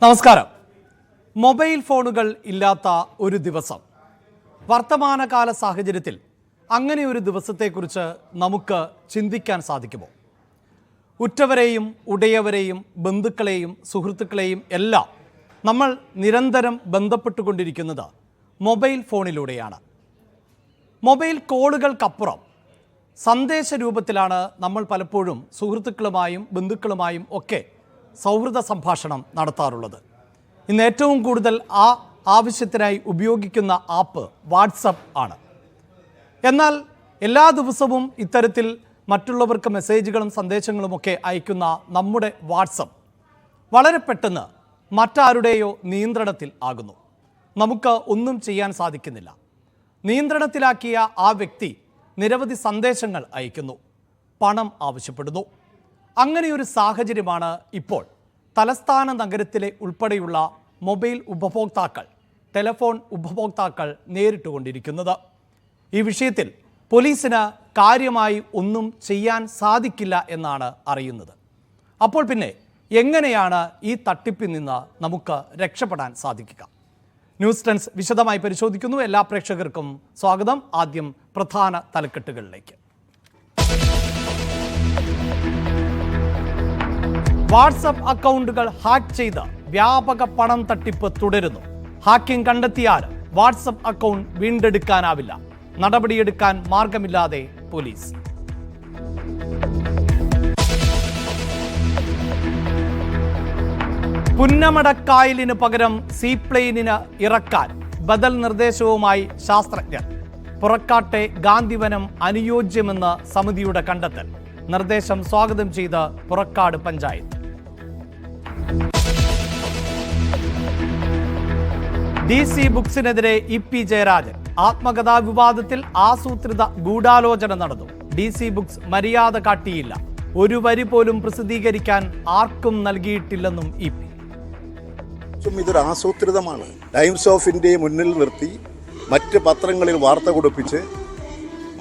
നമസ്കാരം. മൊബൈൽ ഫോണുകൾ ഇല്ലാത്ത ഒരു ദിവസം, വർത്തമാനകാല സാഹചര്യത്തിൽ അങ്ങനെ ഒരു ദിവസത്തെക്കുറിച്ച് നമുക്ക് ചിന്തിക്കാൻ സാധിക്കുമോ? ഉറ്റവരെയും ഉടയവരെയും ബന്ധുക്കളെയും സുഹൃത്തുക്കളെയും എല്ലാം നമ്മൾ നിരന്തരം ബന്ധപ്പെട്ടുകൊണ്ടിരിക്കുന്നത് മൊബൈൽ ഫോണിലൂടെയാണ്. മൊബൈൽ കോളുകൾക്കപ്പുറം സന്ദേശ രൂപത്തിലാണ് നമ്മൾ പലപ്പോഴും സുഹൃത്തുക്കളുമായും ബന്ധുക്കളുമായും ഒക്കെ സൗഹൃദ സംഭാഷണം നടത്താറുള്ളത്. ഇന്ന് ഏറ്റവും കൂടുതൽ ആവശ്യത്തിനായി ഉപയോഗിക്കുന്ന ആപ്പ് വാട്സപ്പ് ആണ്. എന്നാൽ എല്ലാ ദിവസവും ഇത്തരത്തിൽ മറ്റുള്ളവർക്ക് മെസ്സേജുകളും സന്ദേശങ്ങളുമൊക്കെ അയക്കുന്ന നമ്മുടെ വാട്സപ്പ് വളരെ പെട്ടെന്ന് മറ്റാരുടെയോ നിയന്ത്രണത്തിൽ ആകുന്നു. നമുക്ക് ഒന്നും ചെയ്യാൻ സാധിക്കുന്നില്ല. നിയന്ത്രണത്തിലാക്കിയ ആ വ്യക്തി നിരവധി സന്ദേശങ്ങൾ അയക്കുന്നു, പണം ആവശ്യപ്പെടുന്നു. അങ്ങനെയൊരു സാഹചര്യമാണ് ഇപ്പോൾ തലസ്ഥാന നഗരത്തിലെ ഉൾപ്പെടെയുള്ള മൊബൈൽ ഉപഭോക്താക്കൾ, ടെലിഫോൺ ഉപഭോക്താക്കൾ നേരിട്ടുകൊണ്ടിരിക്കുന്നത്. ഈ വിഷയത്തിൽ പോലീസിന് കാര്യമായി ഒന്നും ചെയ്യാൻ സാധിക്കില്ല എന്നാണ് അറിയുന്നത്. അപ്പോൾ പിന്നെ എങ്ങനെയാണ് ഈ തട്ടിപ്പിൽ നിന്ന് നമുക്ക് രക്ഷപ്പെടാൻ സാധിക്കുക? ന്യൂസ് ടെൻസ് വിശദമായി പരിശോധിക്കുന്നു. എല്ലാ പ്രേക്ഷകർക്കും സ്വാഗതം. ആദ്യം പ്രധാന തലക്കെട്ടുകളിലേക്ക്. വാട്സപ്പ് അക്കൗണ്ടുകൾ ഹാക്ക് ചെയ്ത് വ്യാപക പണം തട്ടിപ്പ് തുടരുന്നു. ഹാക്കിംഗ് കണ്ടെത്തിയാൽ വാട്സപ്പ് അക്കൗണ്ട് വീണ്ടെടുക്കാനാവില്ല. നടപടിയെടുക്കാൻ മാർഗമില്ലാതെ പോലീസ്. പുന്നമടക്കായലിന് പകരം സീപ്ലെയിനിന് ഇറക്കാൻ ബദൽ നിർദ്ദേശവുമായി ശാസ്ത്രജ്ഞർ. പുറക്കാട്ടെ ഗാന്ധിവനം അനുയോജ്യമെന്ന് സമിതിയുടെ കണ്ടെത്തൽ. നിർദ്ദേശം സ്വാഗതം ചെയ്ത് പുറക്കാട് പഞ്ചായത്ത്. DC ബുക്സിനെതിരെ EP Jayarajan. ആത്മകഥാ വിവാദത്തിൽ ആസൂത്രിത ഗൂഢാലോചന നടന്നു. DC ബുക്സ് മര്യാദ കാട്ടിയില്ല. ഒരു വരി പോലും പ്രസിദ്ധീകരിക്കാൻ ആർക്കും നൽകിയിട്ടില്ലെന്നും EP. ഇതൊരു ആസൂത്രിതമാണ്. ടൈംസ് ഓഫ് ഇന്ത്യയെ മുന്നിൽ നിർത്തി മറ്റ് പത്രങ്ങളിൽ വാർത്ത കൊടുപ്പിച്ച്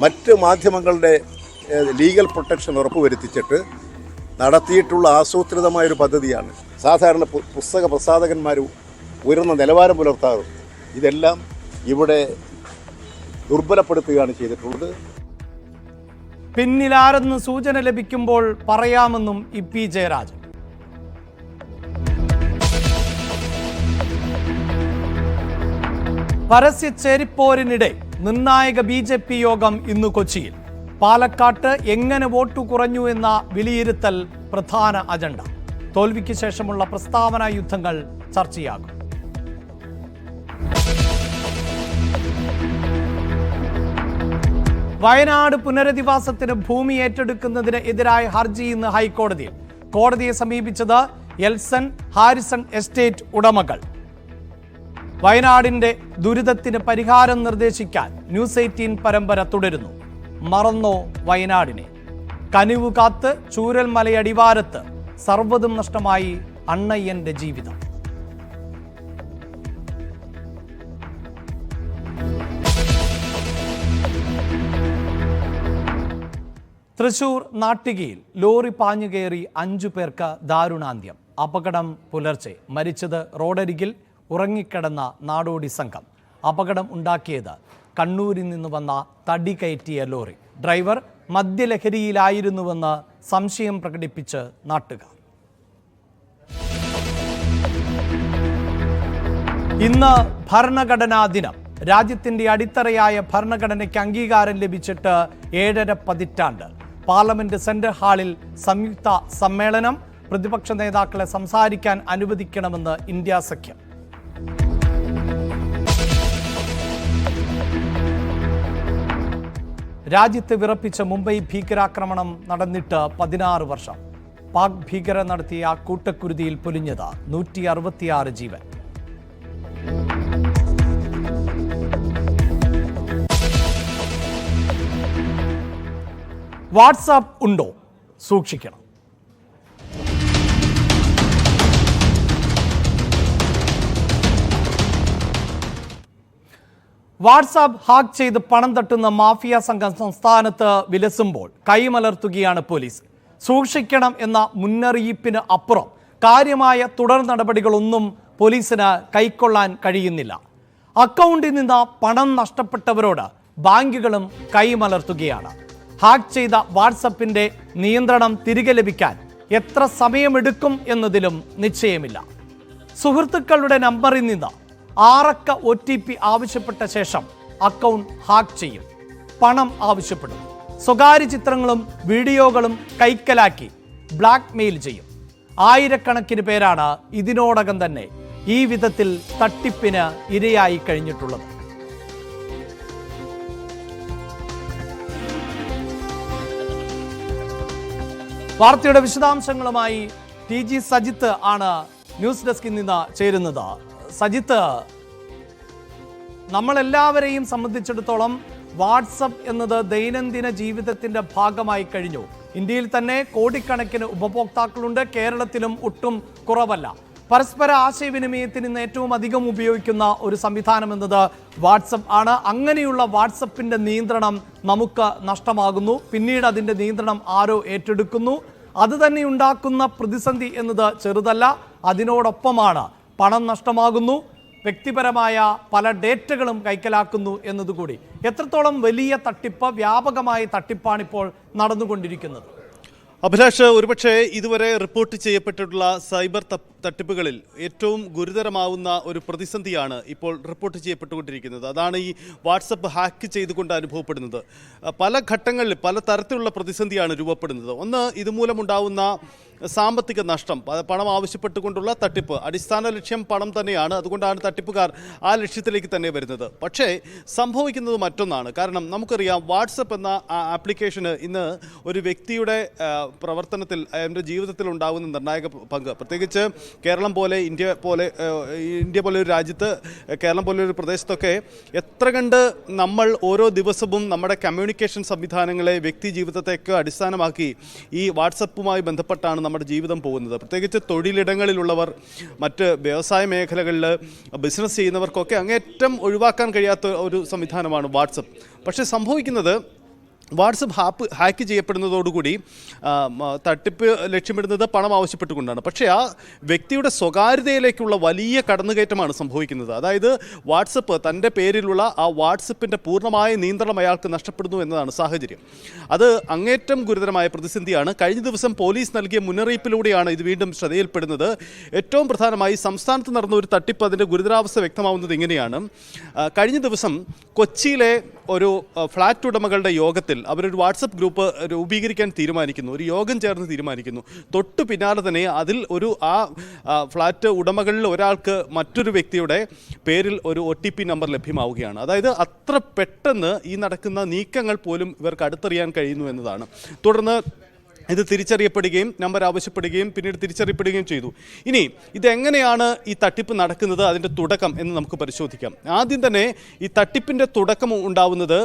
മറ്റ് മാധ്യമങ്ങളുടെ ലീഗൽ പ്രൊട്ടക്ഷൻ ഉറപ്പുവരുത്തിച്ചിട്ട് നടത്തിയിട്ടുള്ള ആസൂത്രിതമായൊരു പദ്ധതിയാണ്. സാധാരണ പുസ്തക പ്രസാധകന്മാർ ഉയർന്ന നിലവാരം പുലർത്താറുണ്ട്. ഇതെല്ലാം ഇവിടെ ദുർബലപ്പെടുത്തുകയാണ് ചെയ്തിട്ടുള്ളത്. പിന്നിലാരെന്ന് സൂചന ലഭിക്കുമ്പോൾ പറയാമെന്നും EP ജയരാജൻ. പരസ്യ ചേരിപ്പോരിനിടെ നിർണായക BJP യോഗം ഇന്ന് കൊച്ചിയിൽ. പാലക്കാട്ട് എങ്ങനെ വോട്ടു കുറഞ്ഞു എന്ന വിലയിരുത്തൽ പ്രധാന അജണ്ട. തോൽവിക്ക് ശേഷമുള്ള പ്രസ്താവന യുദ്ധങ്ങൾ ചർച്ചയാകും. വയനാട് പുനരധിവാസത്തിന് ഭൂമി ഏറ്റെടുക്കുന്നതിന് എതിരായ ഹർജി ഇന്ന് ഹൈക്കോടതിയിൽ. കോടതിയെ സമീപിച്ചത് എൽസൺ ഹാരിസൺ എസ്റ്റേറ്റ് ഉടമകൾ. വയനാടിന്റെ ദുരിതത്തിന് പരിഹാരം നിർദ്ദേശിക്കാൻ ന്യൂസ് 18 പരമ്പര തുടരുന്നു. മറന്നോ വയനാടിനെ? കനിവു കാത്ത് ചൂരൽമലയടിവാരത്ത് സർവ്വതും നഷ്ടമായി അണ്ണയ്യന്റെ ജീവിതം. തൃശൂർ നാട്ടികയിൽ ലോറി പാഞ്ഞുകയറി 5 പേർക്ക് ദാരുണാന്ത്യം. അപകടം പുലർച്ചെ. മരിച്ചത് റോഡരികിൽ ഉറങ്ങിക്കിടന്ന നാടോടി സംഘം. അപകടം ഉണ്ടാക്കിയത് കണ്ണൂരിൽ നിന്ന് വന്ന തടി കയറ്റിയ ലോറി. ഡ്രൈവർ മദ്യലഹരിയിലായിരുന്നുവെന്ന് സംശയം പ്രകടിപ്പിച്ച് നാട്ടുകാർ. ഇന്ന് ഭരണഘടനാ ദിനം. രാജ്യത്തിന്റെ അടിത്തറയായ ഭരണഘടനയ്ക്ക് അംഗീകാരം ലഭിച്ചിട്ട് 7.5 പതിറ്റാണ്ട്. പാർലമെന്റ് സെൻട്രൽ ഹാളിൽ സംയുക്ത സമ്മേളനം. പ്രതിപക്ഷ നേതാക്കളെ സംസാരിക്കാൻ അനുവദിക്കണമെന്ന് ഇന്ത്യ സഖ്യം. രാജ്യത്തെ വിറപ്പിച്ച മുംബൈ ഭീകരാക്രമണം നടന്നിട്ട് 16 വർഷം. പാക് ഭീകരർ നടത്തിയ കൂട്ടക്കുരുതിയിൽ പൊലിഞ്ഞത് 166 ജീവൻ. വാട്സാപ്പ് ഉണ്ടോ? സൂക്ഷിക്കണം. വാട്സാപ്പ് ഹാക്ക് ചെയ്ത് പണം തട്ടുന്ന മാഫിയ സംഘം സംസ്ഥാനത്ത് വിലസുമ്പോൾ കൈമലർത്തുകയാണ് പോലീസ്. സൂക്ഷിക്കണം എന്ന മുന്നറിയിപ്പിന് അപ്പുറം കാര്യമായ തുടർ നടപടികളൊന്നും പോലീസിന് കൈക്കൊള്ളാൻ കഴിയുന്നില്ല. അക്കൗണ്ടിൽ നിന്ന് പണം നഷ്ടപ്പെട്ടവരോട് ബാങ്കുകളും കൈമലർത്തുകയാണ്. ഹാക്ക് ചെയ്ത വാട്സപ്പിന്റെ നിയന്ത്രണം തിരികെ ലഭിക്കാൻ എത്ര സമയമെടുക്കും എന്നതിലും നിശ്ചയമില്ല. സുഹൃത്തുക്കളുടെ നമ്പറിൽ നിന്ന് 6 അക്ക OTP ആവശ്യപ്പെട്ട ശേഷം അക്കൗണ്ട് ഹാക്ക് ചെയ്യും. പണം ആവശ്യപ്പെടും. സ്വകാര്യ ചിത്രങ്ങളും വീഡിയോകളും കൈക്കലാക്കി ബ്ലാക്ക് മെയിൽ ചെയ്യും. ആയിരക്കണക്കിന് പേരാണ് ഇതിനോടകം തന്നെ ഈ വിധത്തിൽ തട്ടിപ്പിന് ഇരയായി കഴിഞ്ഞിട്ടുള്ളത്. വാർത്തയുടെ വിശദാംശങ്ങളുമായി TG സജിത്ത് ആണ് ന്യൂസ് ഡെസ്കിൽ നിന്ന് ചേരുന്നത്. സജിത്ത്, നമ്മളെല്ലാവരെയും സംബന്ധിച്ചിടത്തോളം വാട്സപ്പ് എന്നത് ദൈനംദിന ജീവിതത്തിന്റെ ഭാഗമായി കഴിഞ്ഞു. ഇന്ത്യയിൽ തന്നെ കോടിക്കണക്കിന് ഉപഭോക്താക്കളുണ്ട്. കേരളത്തിലും ഒട്ടും കുറവല്ല. പരസ്പര ആശയവിനിമയത്തിന് ഇന്ന് ഏറ്റവും അധികം ഉപയോഗിക്കുന്ന ഒരു സംവിധാനം എന്നത് വാട്സപ്പ് ആണ്. അങ്ങനെയുള്ള വാട്സപ്പിന്റെ നിയന്ത്രണം നമുക്ക് നഷ്ടമാകുന്നു. പിന്നീട് അതിന്റെ നിയന്ത്രണം ആരോ ഏറ്റെടുക്കുന്നു. അത് തന്നെ ഉണ്ടാക്കുന്ന പ്രതിസന്ധി എന്നത് ചെറുതല്ല. അതിനോടൊപ്പമാണ് പണം നഷ്ടമാകുന്നു, വ്യക്തിപരമായ പല ഡേറ്റകളും കൈക്കലാക്കുന്നു എന്നതുകൂടി. എത്രത്തോളം വലിയ തട്ടിപ്പ്, വ്യാപകമായ തട്ടിപ്പാണിപ്പോൾ നടന്നുകൊണ്ടിരിക്കുന്നത്? അഭിലാഷ്, ഒരുപക്ഷെ ഇതുവരെ റിപ്പോർട്ട് ചെയ്യപ്പെട്ടിട്ടുള്ള സൈബർ തട്ടിപ്പുകളിൽ ഏറ്റവും ഗുരുതരമാവുന്ന ഒരു പ്രതിസന്ധിയാണ് ഇപ്പോൾ റിപ്പോർട്ട് ചെയ്യപ്പെട്ടുകൊണ്ടിരിക്കുന്നത്. അതാണ് ഈ വാട്സപ്പ് ഹാക്ക് ചെയ്തുകൊണ്ട് അനുഭവപ്പെടുന്നത്. പല ഘട്ടങ്ങളിൽ പല തരത്തിലുള്ള പ്രതിസന്ധിയാണ് രൂപപ്പെടുന്നത്. ഒന്ന്, ഇതുമൂലമുണ്ടാവുന്ന സാമ്പത്തിക നഷ്ടം, പണം ആവശ്യപ്പെട്ടുകൊണ്ടുള്ള തട്ടിപ്പ്. അടിസ്ഥാന ലക്ഷ്യം പണം തന്നെയാണ്. അതുകൊണ്ടാണ് തട്ടിപ്പുകാർ ആ ലക്ഷ്യത്തിലേക്ക് തന്നെ വരുന്നത്. പക്ഷേ സംഭവിക്കുന്നത് മറ്റൊന്നാണ്. കാരണം നമുക്കറിയാം, വാട്സപ്പ് എന്ന ആപ്ലിക്കേഷന് ഇന്ന് ഒരു വ്യക്തിയുടെ പ്രവർത്തനത്തിൽ, അവൻ്റെ ജീവിതത്തിൽ ഉണ്ടാകുന്ന നിർണായക പങ്ക്, പ്രത്യേകിച്ച് കേരളം പോലെ ഇന്ത്യ പോലെ ഒരു രാജ്യത്ത്, കേരളം പോലെ ഒരു പ്രദേശത്തൊക്കെ എത്ര കണ്ട് നമ്മൾ ഓരോ ദിവസവും നമ്മുടെ കമ്മ്യൂണിക്കേഷൻ സംവിധാനങ്ങളെ, വ്യക്തി ജീവിതത്തെയൊക്കെ അടിസ്ഥാനമാക്കി ഈ വാട്സപ്പുമായി ബന്ധപ്പെട്ടാണ് നമ്മുടെ ജീവിതം പോകുന്നത്. പ്രത്യേകിച്ച് തൊഴിലിടങ്ങളിലുള്ളവർ, മറ്റ് വ്യവസായ മേഖലകളിൽ ബിസിനസ് ചെയ്യുന്നവർക്കൊക്കെ അങ്ങേറ്റം ഒഴിവാക്കാൻ കഴിയാത്ത ഒരു സംവിധാനമാണ് വാട്സപ്പ്. പക്ഷേ സംഭവിക്കുന്നത്, വാട്സപ്പ് ഹാക്ക് ചെയ്യപ്പെടുന്നതോടുകൂടി തട്ടിപ്പ് ലക്ഷ്യമിടുന്നത് പണം ആവശ്യപ്പെട്ടുകൊണ്ടാണ്. പക്ഷേ ആ വ്യക്തിയുടെ സ്വകാര്യതയിലേക്കുള്ള വലിയ കടന്നുകയറ്റമാണ് സംഭവിക്കുന്നത്. അതായത് വാട്സപ്പ്, തൻ്റെ പേരിലുള്ള ആ വാട്സപ്പിൻ്റെ പൂർണ്ണമായ നിയന്ത്രണം അയാൾക്ക് നഷ്ടപ്പെടുന്നു എന്നതാണ് സാഹചര്യം. അത് അങ്ങേറ്റം ഗുരുതരമായ പ്രതിസന്ധിയാണ്. കഴിഞ്ഞ ദിവസം പോലീസ് നൽകിയ മുന്നറിയിപ്പിലൂടെയാണ് ഇത് വീണ്ടും ശ്രദ്ധയിൽപ്പെടുന്നത്. ഏറ്റവും പ്രധാനമായി സംസ്ഥാനത്ത് നടന്ന ഒരു തട്ടിപ്പ്, അതിൻ്റെ ഗുരുതരാവസ്ഥ വ്യക്തമാവുന്നത് ഇങ്ങനെയാണ്. കഴിഞ്ഞ ദിവസം കൊച്ചിയിലെ ഒരു ഫ്ലാറ്റ് ഉടമകളുടെ യോഗത്തിൽ അവരൊരു വാട്സപ്പ് ഗ്രൂപ്പ് രൂപീകരിക്കാൻ തീരുമാനിക്കുന്നു. ഒരു യോഗം ചേർന്ന് തീരുമാനിക്കുന്നു. തൊട്ടു പിന്നാലെ തന്നെ അതിൽ ആ ഫ്ലാറ്റ് ഉടമകളിൽ ഒരാൾക്ക് മറ്റൊരു വ്യക്തിയുടെ പേരിൽ ഒരു OTP നമ്പർ ലഭ്യമാവുകയാണ്. അതായത് അത്ര പെട്ടെന്ന് ഈ നടക്കുന്ന നീക്കങ്ങൾ പോലും ഇവർക്ക് അടുത്തറിയാൻ കഴിയുന്നു എന്നതാണ്. തുടർന്ന് ഇത് തിരിച്ചറിയപ്പെടുകയും നമ്പർ ആവശ്യപ്പെടുകയും പിന്നീട് തിരിച്ചറിയപ്പെടുകയും ചെയ്തു. ഇനി ഇതെങ്ങനെയാണ് ഈ തട്ടിപ്പ് നടക്കുന്നത്, അതിൻ്റെ തുടക്കം എന്ന് നമുക്ക് പരിശോധിക്കാം. ആദ്യം തന്നെ ഈ തട്ടിപ്പിൻ്റെ തുടക്കം ഉണ്ടാവുന്നത്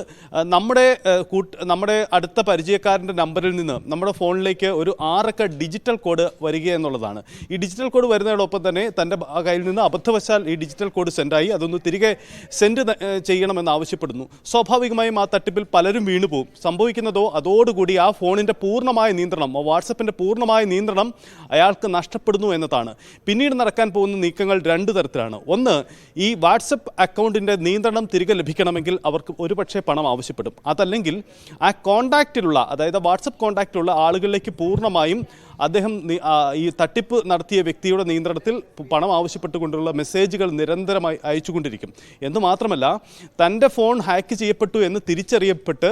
നമ്മുടെ അടുത്ത പരിചയക്കാരൻ്റെ നമ്പറിൽ നിന്ന് നമ്മുടെ ഫോണിലേക്ക് ഒരു 6 അക്ക ഡിജിറ്റൽ കോഡ് വരിക എന്നുള്ളതാണ്. ഈ ഡിജിറ്റൽ കോഡ് വരുന്നതോടൊപ്പം തന്നെ തൻ്റെ കയ്യിൽ നിന്ന് അബദ്ധവശാൽ ഈ ഡിജിറ്റൽ കോഡ് സെൻഡായി, അതൊന്ന് തിരികെ സെൻഡ് ചെയ്യണമെന്ന് ആവശ്യപ്പെടുന്നു. സ്വാഭാവികമായും ആ തട്ടിപ്പിൽ പലരും വീണുപോകും. സംഭവിക്കുന്നതോ അതോടുകൂടി ആ ഫോണിൻ്റെ പൂർണ്ണമായ വാട്സപ്പിൻ്റെ പൂർണ്ണമായ നിയന്ത്രണം അയാൾക്ക് നഷ്ടപ്പെടുന്നു എന്നതാണ്. പിന്നീട് നടക്കാൻ പോകുന്ന നീക്കങ്ങൾ 2 തരത്തിലാണ്. ഒന്ന്, ഈ വാട്സപ്പ് അക്കൗണ്ടിൻ്റെ നിയന്ത്രണം തിരികെ ലഭിക്കണമെങ്കിൽ അവർക്ക് ഒരുപക്ഷെ പണം ആവശ്യപ്പെടും. അതല്ലെങ്കിൽ ആ കോൺടാക്റ്റിലുള്ള, അതായത് വാട്സപ്പ് കോൺടാക്റ്റിലുള്ള ആളുകളിലേക്ക് പൂർണ്ണമായും അദ്ദേഹം ഈ തട്ടിപ്പ് നടത്തിയ വ്യക്തിയുടെ നിയന്ത്രണത്തിൽ പണം ആവശ്യപ്പെട്ടുകൊണ്ടുള്ള മെസ്സേജുകൾ നിരന്തരമായി അയച്ചുകൊണ്ടിരിക്കും. എന്ന് മാത്രമല്ല, തൻ്റെ ഫോൺ ഹാക്ക് ചെയ്യപ്പെട്ടു എന്ന് തിരിച്ചറിയപ്പെട്ട്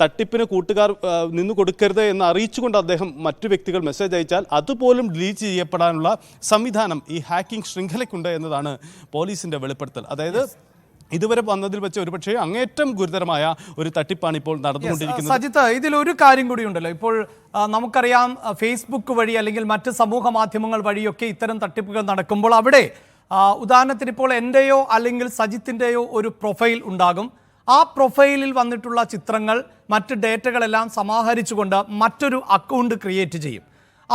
തട്ടിപ്പിന് കൂട്ടുകാർ നിന്ന് കൊടുക്കരുത് എന്ന് അറിയിച്ചുകൊണ്ട് അദ്ദേഹം മറ്റു വ്യക്തികൾ മെസ്സേജ് അയച്ചാൽ അതുപോലും ഡിലീറ്റ് ചെയ്യപ്പെടാനുള്ള സംവിധാനം ഈ ഹാക്കിംഗ് ശൃംഖലയ്ക്കുണ്ട് എന്നതാണ് പോലീസിൻ്റെ വെളിപ്പെടുത്തൽ. അതായത് ഇതുവരെ വന്നതിൽ വെച്ച് ഒരുപക്ഷെ അങ്ങേറ്റം ഗുരുതരമായ ഒരു തട്ടിപ്പാണ് ഇപ്പോൾ നടന്നുകൊണ്ടിരിക്കുന്നത്. സജിത്ത്, ഇതിലൊരു കാര്യം കൂടി ഉണ്ടല്ലോ. ഇപ്പോൾ നമുക്കറിയാം, ഫേസ്ബുക്ക് വഴി അല്ലെങ്കിൽ മറ്റ് സമൂഹ മാധ്യമങ്ങൾ വഴിയൊക്കെ ഇത്തരം തട്ടിപ്പുകൾ നടക്കുമ്പോൾ അവിടെ ഉദാഹരണത്തിന് ഇപ്പോൾ എൻ്റെയോ അല്ലെങ്കിൽ സജിത്തിൻ്റെയോ ഒരു പ്രൊഫൈൽ ഉണ്ടാകും. ആ പ്രൊഫൈലിൽ വന്നിട്ടുള്ള ചിത്രങ്ങൾ, മറ്റ് ഡേറ്റകളെല്ലാം സമാഹരിച്ചുകൊണ്ട് മറ്റൊരു അക്കൗണ്ട് ക്രിയേറ്റ് ചെയ്യും.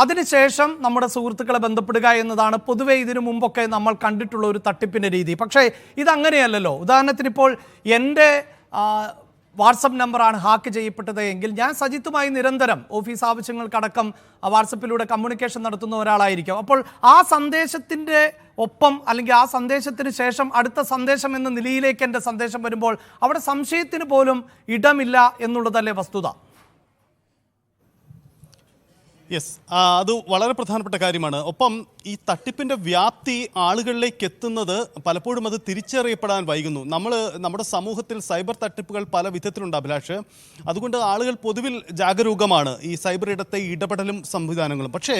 അതിനുശേഷം നമ്മുടെ സുഹൃത്തുക്കളെ ബന്ധപ്പെടുക എന്നതാണ് പൊതുവെ ഇതിനു മുമ്പൊക്കെ നമ്മൾ കണ്ടിട്ടുള്ള ഒരു തട്ടിപ്പിൻ്റെ രീതി. പക്ഷേ ഇതങ്ങനെയല്ലല്ലോ. ഉദാഹരണത്തിന് ഇപ്പോൾ എൻ്റെ വാട്സപ്പ് നമ്പറാണ് ഹാക്ക് ചെയ്യപ്പെട്ടത് എങ്കിൽ ഞാൻ സജിത്തുമായി നിരന്തരം ഓഫീസ് ആവശ്യങ്ങൾക്കടക്കം വാട്സപ്പിലൂടെ കമ്മ്യൂണിക്കേഷൻ നടത്തുന്ന ഒരാളായിരിക്കും. അപ്പോൾ ആ സന്ദേശത്തിൻ്റെ ഒപ്പം അല്ലെങ്കിൽ ആ സന്ദേശത്തിന് ശേഷം അടുത്ത സന്ദേശം എന്ന നിലയിലേക്ക് എൻ്റെ സന്ദേശം വരുമ്പോൾ അവിടെ സംശയത്തിന് പോലും ഇടമില്ല എന്നുള്ളതല്ലേ വസ്തുത? യെസ്, അത് വളരെ പ്രധാനപ്പെട്ട കാര്യമാണ്. ഒപ്പം ഈ തട്ടിപ്പിൻ്റെ വ്യാപ്തി ആളുകളിലേക്ക് എത്തുന്നത് പലപ്പോഴും അത് തിരിച്ചറിയപ്പെടാൻ വൈകുന്നു. നമ്മുടെ സമൂഹത്തിൽ സൈബർ തട്ടിപ്പുകൾ പല വിധത്തിലുണ്ട് അഭിലാഷ്. അതുകൊണ്ട് ആളുകൾ പൊതുവിൽ ജാഗരൂകമാണ് ഈ സൈബർ ഇടത്തെ ഇടപെടലും സംവിധാനങ്ങളും. പക്ഷേ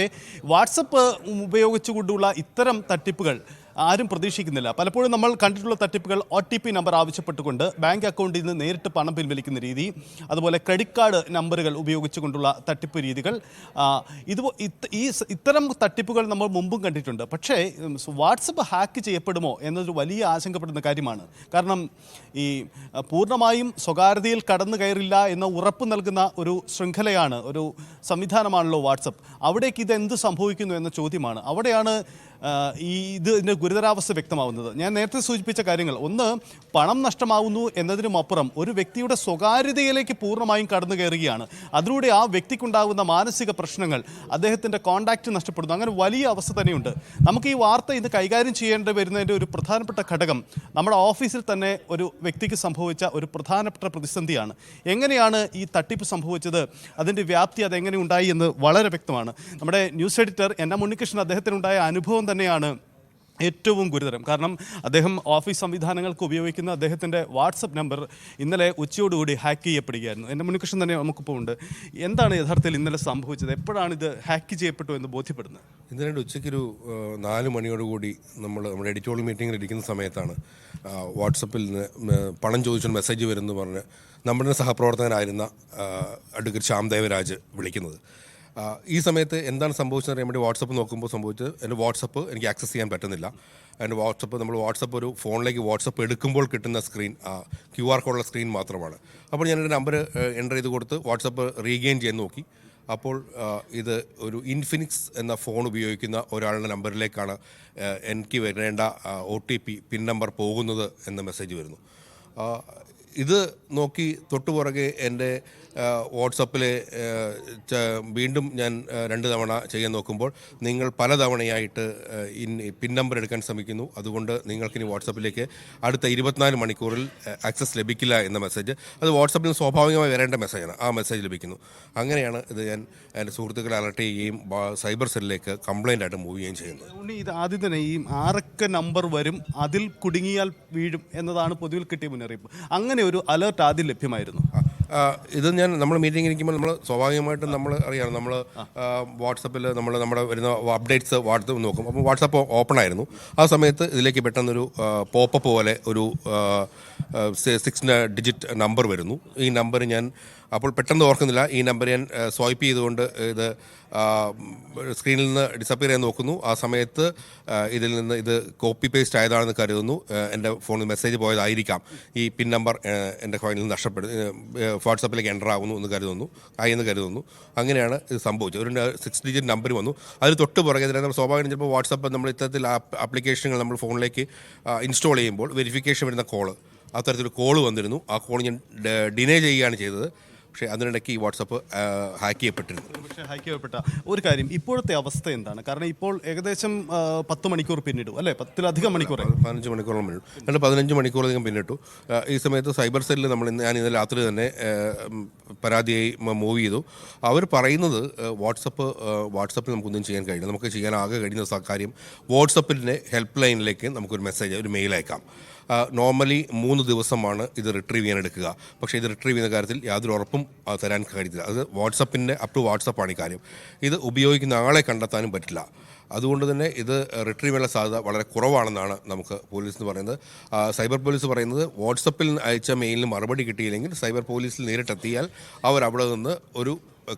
വാട്സപ്പ് ഉപയോഗിച്ചുകൊണ്ടുള്ള ഇത്തരം തട്ടിപ്പുകൾ ആരും പ്രതീക്ഷിക്കുന്നില്ല. പലപ്പോഴും നമ്മൾ കണ്ടിട്ടുള്ള തട്ടിപ്പുകൾ OTP നമ്പർ ആവശ്യപ്പെട്ടുകൊണ്ട് ബാങ്ക് അക്കൗണ്ടിൽ നിന്ന് നേരിട്ട് പണം പിൻവലിക്കുന്ന രീതി, അതുപോലെ ക്രെഡിറ്റ് കാർഡ് നമ്പറുകൾ ഉപയോഗിച്ചുകൊണ്ടുള്ള തട്ടിപ്പ് രീതികൾ, ഇത്തരം തട്ടിപ്പുകൾ നമ്മൾ മുമ്പും കണ്ടിട്ടുണ്ട്. പക്ഷേ വാട്സപ്പ് ഹാക്ക് ചെയ്യപ്പെടുമോ എന്നതൊരു വലിയ ആശങ്കപ്പെടുന്ന കാര്യമാണ്. കാരണം ഈ പൂർണ്ണമായും സ്വകാര്യതയിൽ കടന്നു കയറില്ല എന്ന ഉറപ്പ് നൽകുന്ന ഒരു ശൃംഖലയാണ്, ഒരു സംവിധാനമാണല്ലോ വാട്സപ്പ്. അവിടേക്ക് ഇതെന്ത് സംഭവിക്കുന്നു എന്ന ചോദ്യമാണ്. അവിടെയാണ് ഇതിൻ്റെ ഗുരുതരാവസ്ഥ വ്യക്തമാവുന്നത്. ഞാൻ നേരത്തെ സൂചിപ്പിച്ച കാര്യങ്ങൾ, ഒന്ന്, പണം നഷ്ടമാവുന്നു എന്നതിനുമപ്പുറം ഒരു വ്യക്തിയുടെ സ്വകാര്യതയിലേക്ക് പൂർണ്ണമായും കടന്നു കയറുകയാണ്. അതിലൂടെ ആ വ്യക്തിക്കുണ്ടാകുന്ന മാനസിക പ്രശ്നങ്ങൾ, അദ്ദേഹത്തിൻ്റെ കോണ്ടാക്റ്റ് നഷ്ടപ്പെടുന്നു. അങ്ങനെ വലിയ അവസ്ഥ തന്നെയുണ്ട്. നമുക്ക് ഈ വാർത്ത ഇന്ന് കൈകാര്യം ചെയ്യേണ്ടി വരുന്നതിൻ്റെ ഒരു പ്രധാനപ്പെട്ട ഘടകം നമ്മുടെ ഓഫീസിൽ തന്നെ ഒരു വ്യക്തിക്ക് സംഭവിച്ച ഒരു പ്രധാനപ്പെട്ട പ്രതിസന്ധിയാണ്. എങ്ങനെയാണ് ഈ തട്ടിപ്പ് സംഭവിച്ചത്, അതിൻ്റെ വ്യാപ്തി അതെങ്ങനെ ഉണ്ടായി എന്ന് വളരെ വ്യക്തമാണ്. നമ്മുടെ news editor N M Unnikrishnan, അദ്ദേഹത്തിനുണ്ടായ അനുഭവം തന്നെയാണ് ഏറ്റവും ഗുരുതരം. കാരണം അദ്ദേഹം ഓഫീസ് സംവിധാനങ്ങൾക്ക് ഉപയോഗിക്കുന്ന അദ്ദേഹത്തിൻ്റെ വാട്സപ്പ് നമ്പർ ഇന്നലെ ഉച്ചയോടുകൂടി ഹാക്ക് ചെയ്യപ്പെടുകയായിരുന്നു. എൻ്റെ മുൻകൃഷ്ണൻ തന്നെ നമുക്കിപ്പോൾ ഉണ്ട്. എന്താണ് യഥാർത്ഥത്തിൽ ഇന്നലെ സംഭവിച്ചത്? എപ്പോഴാണ് ഇത് ഹാക്ക് ചെയ്യപ്പെട്ടു എന്ന് ബോധ്യപ്പെടുന്നത്? ഇന്നലെ ഉച്ചയ്ക്കൊരു 4 മണിയോടുകൂടി നമ്മുടെ എഡിറ്റോറിയൽ മീറ്റിങ്ങിൽ ഇരിക്കുന്ന സമയത്താണ് വാട്സപ്പിൽ നിന്ന് പണം ചോദിച്ചൊരു മെസ്സേജ് വരുമെന്ന് പറഞ്ഞ് നമ്മുടെ സഹപ്രവർത്തകനായിരുന്ന അഡ്വക്കേറ്റ് ശ്യാം ദേവരാജ് വിളിക്കുന്നത്. ഈ സമയത്ത് എന്താണ് സംഭവിച്ചത് അറിയാൻ വേണ്ടി വാട്സപ്പ് നോക്കുമ്പോൾ സംഭവിച്ചത്, എൻ്റെ വാട്സപ്പ് എനിക്ക് ആക്സസ് ചെയ്യാൻ പറ്റുന്നില്ല. എൻ്റെ വാട്സപ്പ് ഒരു ഫോണിലേക്ക് വാട്സപ്പ് എടുക്കുമ്പോൾ കിട്ടുന്ന സ്ക്രീൻ QR കോഡുള്ള സ്ക്രീൻ മാത്രമാണ്. അപ്പോൾ ഞാനൊരു നമ്പർ എൻ്റർ ചെയ്ത് കൊടുത്ത് വാട്സപ്പ് റീഗെയിൻ ചെയ്യാൻ നോക്കി. അപ്പോൾ ഇത് ഒരു ഇൻഫിനിക്സ് എന്ന ഫോൺ ഉപയോഗിക്കുന്ന ഒരാളുടെ നമ്പറിലേക്കാണ് എനിക്ക് വരേണ്ട OTP പിൻ നമ്പർ പോകുന്നത് എന്ന മെസ്സേജ് വരുന്നു. ഇത് നോക്കി തൊട്ടുപുറകെ എൻ്റെ വാട്സപ്പിലെ വീണ്ടും ഞാൻ 2 തവണ ചെയ്യാൻ നോക്കുമ്പോൾ നിങ്ങൾ പലതവണയായിട്ട് പിൻ നമ്പർ എടുക്കാൻ ശ്രമിക്കുന്നു, അതുകൊണ്ട് നിങ്ങൾക്കിനി വാട്സപ്പിലേക്ക് അടുത്ത 24 മണിക്കൂറിൽ ആക്സസ് ലഭിക്കില്ല എന്ന മെസ്സേജ്. അത് വാട്സപ്പിൽ സ്വാഭാവികമായി വരേണ്ട മെസ്സേജാണ്. ആ മെസ്സേജ് ലഭിക്കുന്നു. അങ്ങനെയാണ് ഇത് ഞാൻ എൻ്റെ സുഹൃത്തുക്കളെ അലർട്ട് ചെയ്യുകയും സൈബർ സെല്ലിലേക്ക് കംപ്ലൈൻ്റ് ആയിട്ട് മൂവ് ചെയ്യുകയും ചെയ്യുന്നത്. ഇത് ആദ്യം തന്നെ ഈ 6 നമ്പർ വരും, അതിൽ കുടുങ്ങിയാൽ വീഴും എന്നതാണ് പൊതുവിൽ കിട്ടിയ മുന്നറിയിപ്പ്. അങ്ങനെ ഒരു അലേർട്ട് ആദ്യം ലഭ്യമായിരുന്നു. ഇത് നമ്മൾ മീറ്റിംഗ് ഇരിക്കുമ്പോൾ നമ്മൾ സ്വാഭാവികമായിട്ടും നമ്മൾ അറിയാം, നമ്മൾ വാട്സപ്പിൽ നമ്മുടെ വരുന്ന അപ്ഡേറ്റ്സ് വാട്സപ്പ് നോക്കും. അപ്പോൾ വാട്സപ്പ് ഓപ്പൺ ആയിരുന്നു. ആ സമയത്ത് ഇതിലേക്ക് പെട്ടെന്നൊരു പോപ്പപ്പ് പോലെ ഒരു 6 ഡിജിറ്റ് നമ്പർ വരുന്നു. ഈ നമ്പർ ഞാൻ അപ്പോൾ പെട്ടെന്ന് ഓർക്കുന്നില്ല. ഈ നമ്പർ ഞാൻ സ്വൈപ്പ് ചെയ്തുകൊണ്ട് ഇത് സ്ക്രീനിൽ നിന്ന് ഡിസപ്പിയർ ചെയ്യാൻ നോക്കുന്നു. ആ സമയത്ത് ഇതിൽ നിന്ന് ഇത് കോപ്പി പേസ്റ്റ് ആയതാണെന്ന് കരുതുന്നു. എൻ്റെ ഫോണിൽ മെസ്സേജ് പോയതായിരിക്കാം. ഈ പിൻ നമ്പർ എൻ്റെ ഫോണിൽ നിന്ന് വാട്സപ്പിലേക്ക് എൻ്റർ ആകുന്നു എന്ന് കരുതുന്നു. അങ്ങനെയാണ് ഇത് സംഭവിച്ചത്. ഒരു 6 ഡിജിറ്റ് നമ്പർ വന്നു. അതിന് തൊട്ട് പുറകെ നമ്മൾ സ്വാഭാവികം ചിലപ്പോൾ വാട്സപ്പ് നമ്മൾ ഇത്തരത്തിൽ ആപ്ലിക്കേഷനുകൾ നമ്മൾ ഫോണിലേക്ക് ഇൻസ്റ്റാൾ ചെയ്യുമ്പോൾ വെരിഫിക്കേഷൻ വരുന്ന കോള്, അത്തരത്തിലൊരു കോള് വന്നിരുന്നു. ആ കോൾ ഞാൻ ഡിനേ ചെയ്യുകയാണ് ചെയ്തത്. പക്ഷേ അതിനിടയ്ക്ക് ഈ വാട്സപ്പ് ഹാക്ക് ചെയ്യപ്പെട്ടിരുന്നു. പക്ഷേ ഹാക്ക് ചെയ്യപ്പെട്ട ഒരു കാര്യം, ഇപ്പോഴത്തെ അവസ്ഥ എന്താണ്? കാരണം ഇപ്പോൾ ഏകദേശം 10 മണിക്കൂർ പിന്നിട്ടു, അല്ലേ? 10-ലധികം മണിക്കൂർ, 15 മണിക്കൂറോളം പിന്നിട്ടു. 15 മണിക്കൂറധികം പിന്നിട്ടു. ഈ സമയത്ത് സൈബർ സെല്ലിൽ ഞാൻ ഇന്നലെ രാത്രി തന്നെ പരാതിയായി മൂവ് ചെയ്തു. അവർ പറയുന്നത് വാട്സപ്പിൽ നമുക്കൊന്നും ചെയ്യാൻ കഴിയില്ല. നമുക്ക് ചെയ്യാൻ ആകെ കഴിയുന്ന കാര്യം വാട്സപ്പിൻ്റെ ഹെൽപ്പ് ലൈനിലേക്ക് നമുക്കൊരു മെസ്സേജ്, ഒരു മെയിൽ അയക്കാം. നോർമലി 3 ദിവസമാണ് ഇത് റിട്രീവ് ചെയ്യാൻ എടുക്കുക. പക്ഷേ ഇത് റിട്രീവ് ചെയ്യുന്ന കാര്യത്തിൽ യാതൊരു ഉറപ്പും തരാൻ കഴിയില്ല. അത് വാട്സപ്പിൻ്റെ അപ് ടു വാട്സപ്പാണ് ഈ കാര്യം. ഇത് ഉപയോഗിക്കുന്ന ആളെ കണ്ടെത്താനും പറ്റില്ല. അതുകൊണ്ട് തന്നെ ഇത് റിട്രീവ് ചെയ്യാനുള്ള സാധ്യത വളരെ കുറവാണെന്നാണ് നമുക്ക് പോലീസ് പറയുന്നത്. സൈബർ പോലീസ് പറയുന്നത് വാട്സപ്പിൽ അയച്ച മെയിലിന് മറുപടി കിട്ടിയില്ലെങ്കിൽ സൈബർ പോലീസിൽ നേരിട്ടെത്തിയാൽ അവർ അവിടെ നിന്ന് ഒരു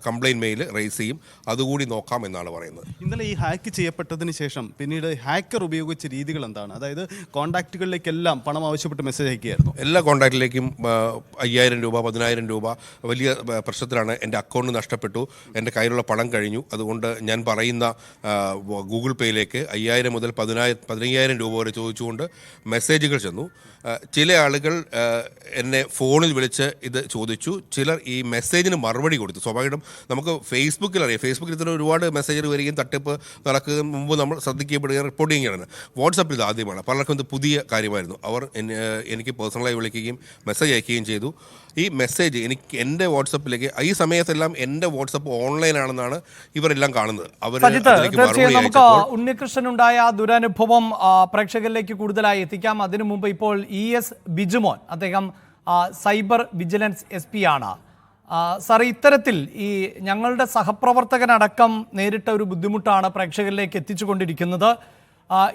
കംപ്ലയിൻറ്റ് മെയിൽ റേസ് ചെയ്യും, അതുകൂടി നോക്കാം എന്നാണ് പറയുന്നത്. ഇന്നലെ ഈ ഹാക്ക് ചെയ്യപ്പെട്ടതിന് ശേഷം പിന്നീട് ഹാക്കർ ഉപയോഗിച്ച രീതികൾ എന്താണ്? അതായത് കോൺടാക്റ്റുകളിലേക്കെല്ലാം പണം ആവശ്യപ്പെട്ട് മെസ്സേജ് അയക്കുകയായിരുന്നു. എല്ലാ കോൺടാക്റ്റിലേക്കും 5000 രൂപ 10000 രൂപ വലിയ പ്രശ്നത്തിലാണ്. എൻ്റെ അക്കൗണ്ട് നഷ്ടപ്പെട്ടു, എൻ്റെ കയ്യിലുള്ള പണം കഴിഞ്ഞു, അതുകൊണ്ട് ഞാൻ പറയുന്ന ഗൂഗിൾ പേയിലേക്ക് 5000 മുതൽ 15000 രൂപ വരെ ചോദിച്ചുകൊണ്ട് മെസ്സേജുകൾ ചെന്നു. ചില ആളുകൾ എന്നെ ഫോണിൽ വിളിച്ച് ഇത് ചോദിച്ചു, ചിലർ ഈ മെസ്സേജിന് മറുപടി കൊടുത്തു. സ്വാഭാവികം നമുക്ക് ഫേസ്ബുക്കിൽ അറിയാം, ഫേസ്ബുക്കിൽ ഇത്തരം ഒരുപാട് മെസ്സേജുകൾ വരികയും തട്ടിപ്പ് നടക്കുകയും മുമ്പ് നമ്മൾ ശ്രദ്ധിക്കപ്പെടുകയും റിപ്പോർട്ട് ചെയ്യുകയാണ്. വാട്സപ്പിൽ ഇത് ആദ്യമാണ്, പലർക്കും ഇത് പുതിയ കാര്യമായിരുന്നു. അവർ എനിക്ക് പേഴ്സണലായി വിളിക്കുകയും മെസ്സേജ് അയക്കുകയും ചെയ്തു. ഈ മെസ്സേജ് എൻ്റെ വാട്സപ്പിലേക്ക് ഈ സമയത്തെല്ലാം എൻ്റെ വാട്സപ്പ് ഓൺലൈനാണെന്നാണ് ഇവരെല്ലാം കാണുന്നത്. തീർച്ചയായും നമുക്ക് ഉണ്ണികൃഷ്ണനുണ്ടായ ദുരനുഭവം പ്രേക്ഷകരിലേക്ക് കൂടുതലായി എത്തിക്കാം. അതിനു മുമ്പ് ഇപ്പോൾ ES ബിജുമോൻ, അദ്ദേഹം സൈബർ വിജിലൻസ് SP ആണ്. സാർ, ഇത്തരത്തിൽ ഈ ഞങ്ങളുടെ സഹപ്രവർത്തകനടക്കം നേരിട്ട ഒരു ബുദ്ധിമുട്ടാണ് പ്രേക്ഷകരിലേക്ക് എത്തിച്ചുകൊണ്ടിരിക്കുന്നത്.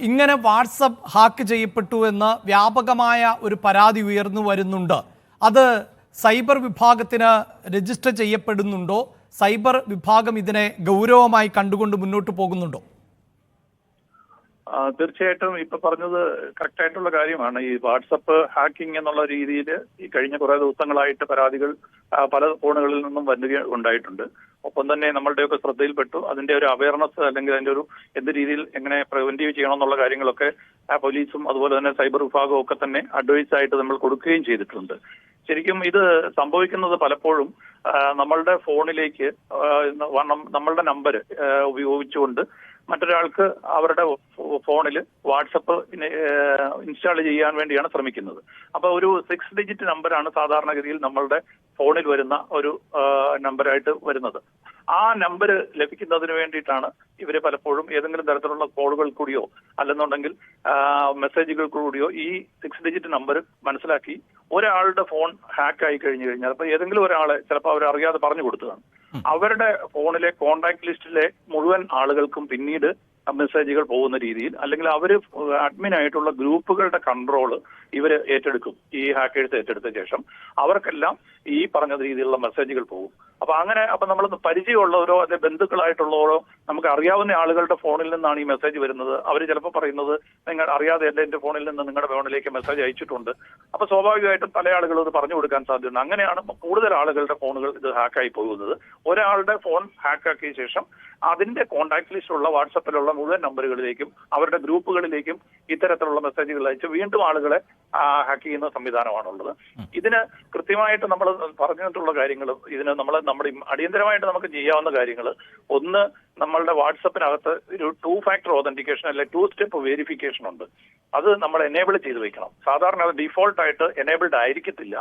ഇങ്ങനെ വാട്സപ്പ് ഹാക്ക് ചെയ്യപ്പെട്ടു എന്ന് വ്യാപകമായ ഒരു പരാതി ഉയർന്നു വരുന്നുണ്ട്. അത് സൈബർ വിഭാഗത്തിന് രജിസ്റ്റർ ചെയ്യപ്പെടുന്നുണ്ടോ? സൈബർ വിഭാഗം ഇതിനെ ഗൗരവമായി കണ്ടുകൊണ്ട് മുന്നോട്ട് പോകുന്നുണ്ടോ? തീർച്ചയായിട്ടും ഇപ്പൊ പറഞ്ഞത് കറക്റ്റ് ആയിട്ടുള്ള കാര്യമാണ്. ഈ വാട്സപ്പ് ഹാക്കിംഗ് എന്നുള്ള രീതിയിൽ ഈ കഴിഞ്ഞ കുറെ ദിവസങ്ങളായിട്ട് പരാതികൾ പല ഫോണുകളിൽ നിന്നും ഉണ്ടായിട്ടുണ്ട്. ഒപ്പം തന്നെ നമ്മളുടെയൊക്കെ ശ്രദ്ധയിൽപ്പെട്ടു. അതിന്റെ ഒരു അവയർനെസ് അല്ലെങ്കിൽ അതിന്റെ ഒരു എന്ത് രീതിയിൽ എങ്ങനെ പ്രിവെന്റീവ് ചെയ്യണം എന്നുള്ള കാര്യങ്ങളൊക്കെ പോലീസും അതുപോലെ തന്നെ സൈബർ വിഭാഗവും ഒക്കെ തന്നെ അഡ്വൈസ് ആയിട്ട് നമ്മൾ കൊടുക്കുകയും ചെയ്തിട്ടുണ്ട്. ശരിക്കും ഇത് സംഭവിക്കുന്നത് പലപ്പോഴും നമ്മളുടെ ഫോണിലേക്ക് നമ്മളുടെ നമ്പർ ഉപയോഗിച്ചുകൊണ്ട് മറ്റൊരാൾക്ക് അവരുടെ ഫോണിൽ വാട്സപ്പ് ഇൻസ്റ്റാൾ ചെയ്യാൻ വേണ്ടിയാണ് ശ്രമിക്കുന്നത്. അപ്പൊ ഒരു 6 ഡിജിറ്റ് നമ്പറാണ് സാധാരണഗതിയിൽ നമ്മളുടെ ഫോണിൽ വരുന്ന ഒരു നമ്പറായിട്ട് വരുന്നത്. ആ നമ്പർ ലഭിക്കുന്നതിന് വേണ്ടിയിട്ടാണ് ഇവര് പലപ്പോഴും ഏതെങ്കിലും തരത്തിലുള്ള കോളുകൾ കൂടിയോ അല്ലെന്നുണ്ടെങ്കിൽ മെസ്സേജുകൾ കൂടിയോ ഈ 6 ഡിജിറ്റ് നമ്പർ മനസ്സിലാക്കി ഒരാളുടെ ഫോൺ ഹാക്ക് ആയി കഴിഞ്ഞു കഴിഞ്ഞാൽ അപ്പൊ ഏതെങ്കിലും ഒരാളെ ചിലപ്പോൾ അവർ അറിയാതെ പറഞ്ഞു കൊടുത്തതാണ്. അവരുടെ ഫോണിലെ കോണ്ടാക്ട് ലിസ്റ്റിലെ മുഴുവൻ ആളുകൾക്കും പിന്നീട് മെസ്സേജുകൾ പോകുന്ന രീതിയിൽ അല്ലെങ്കിൽ അവർ അഡ്മിൻ ആയിട്ടുള്ള ഗ്രൂപ്പുകളുടെ കൺട്രോൾ ഇവർ ഏറ്റെടുക്കും. ഈ ഹാക്കേഴ്സ് ഏറ്റെടുത്ത ശേഷം അവർക്കെല്ലാം ഈ പറഞ്ഞ രീതിയിലുള്ള മെസ്സേജുകൾ പോകും. അപ്പൊ നമ്മൾ പരിചയമുള്ളവരോ അല്ലെങ്കിൽ ബന്ധുക്കളായിട്ടുള്ളവരോ നമുക്ക് അറിയാവുന്ന ആളുകളുടെ ഫോണിൽ നിന്നാണ് ഈ മെസ്സേജ് വരുന്നത്. അവർ ചിലപ്പോൾ പറയുന്നത് നിങ്ങൾ അറിയാതെ എന്റെ ഫോണിൽ നിന്ന് നിങ്ങളുടെ ഫോണിലേക്ക് മെസ്സേജ് അയച്ചിട്ടുണ്ട്. അപ്പൊ സ്വാഭാവികമായിട്ടും പല ആളുകളും ഇത് പറഞ്ഞു കൊടുക്കാൻ സാധ്യതയുണ്ട്. അങ്ങനെയാണ് കൂടുതൽ ആളുകളുടെ ഫോണുകൾ ഇത് ഹാക്കായി പോകുന്നത്. ഒരാളുടെ ഫോൺ ഹാക്കാക്കിയ ശേഷം അതിന്റെ കോണ്ടാക്ട് ലിസ്റ്റുള്ള വാട്സപ്പിലുള്ള മുഴുവൻ നമ്പറുകളിലേക്കും അവരുടെ ഗ്രൂപ്പുകളിലേക്കും ഇത്തരത്തിലുള്ള മെസ്സേജുകൾ അയച്ച് വീണ്ടും ആളുകളെ ഹാക്ക് ചെയ്യുന്ന സംവിധാനമാണുള്ളത്. ഇതിന് കൃത്യമായിട്ട് നമ്മൾ പറഞ്ഞിട്ടുള്ള കാര്യങ്ങൾ ഇതിന് നമ്മുടെ അടിയന്തരമായിട്ട് നമുക്ക് ചെയ്യാവുന്ന കാര്യങ്ങൾ, ഒന്ന് നമ്മളുടെ വാട്സപ്പിനകത്ത് ഒരു 2 ഫാക്ടർ ഓതന്റിക്കേഷൻ അല്ലെ 2 സ്റ്റെപ്പ് വെരിഫിക്കേഷൻ ഉണ്ട്. അത് നമ്മൾ എനേബിൾ ചെയ്ത് വെക്കണം. സാധാരണ അത് ഡിഫോൾട്ട് ആയിട്ട് എനേബിൾഡ് ആയിരിക്കത്തില്ല.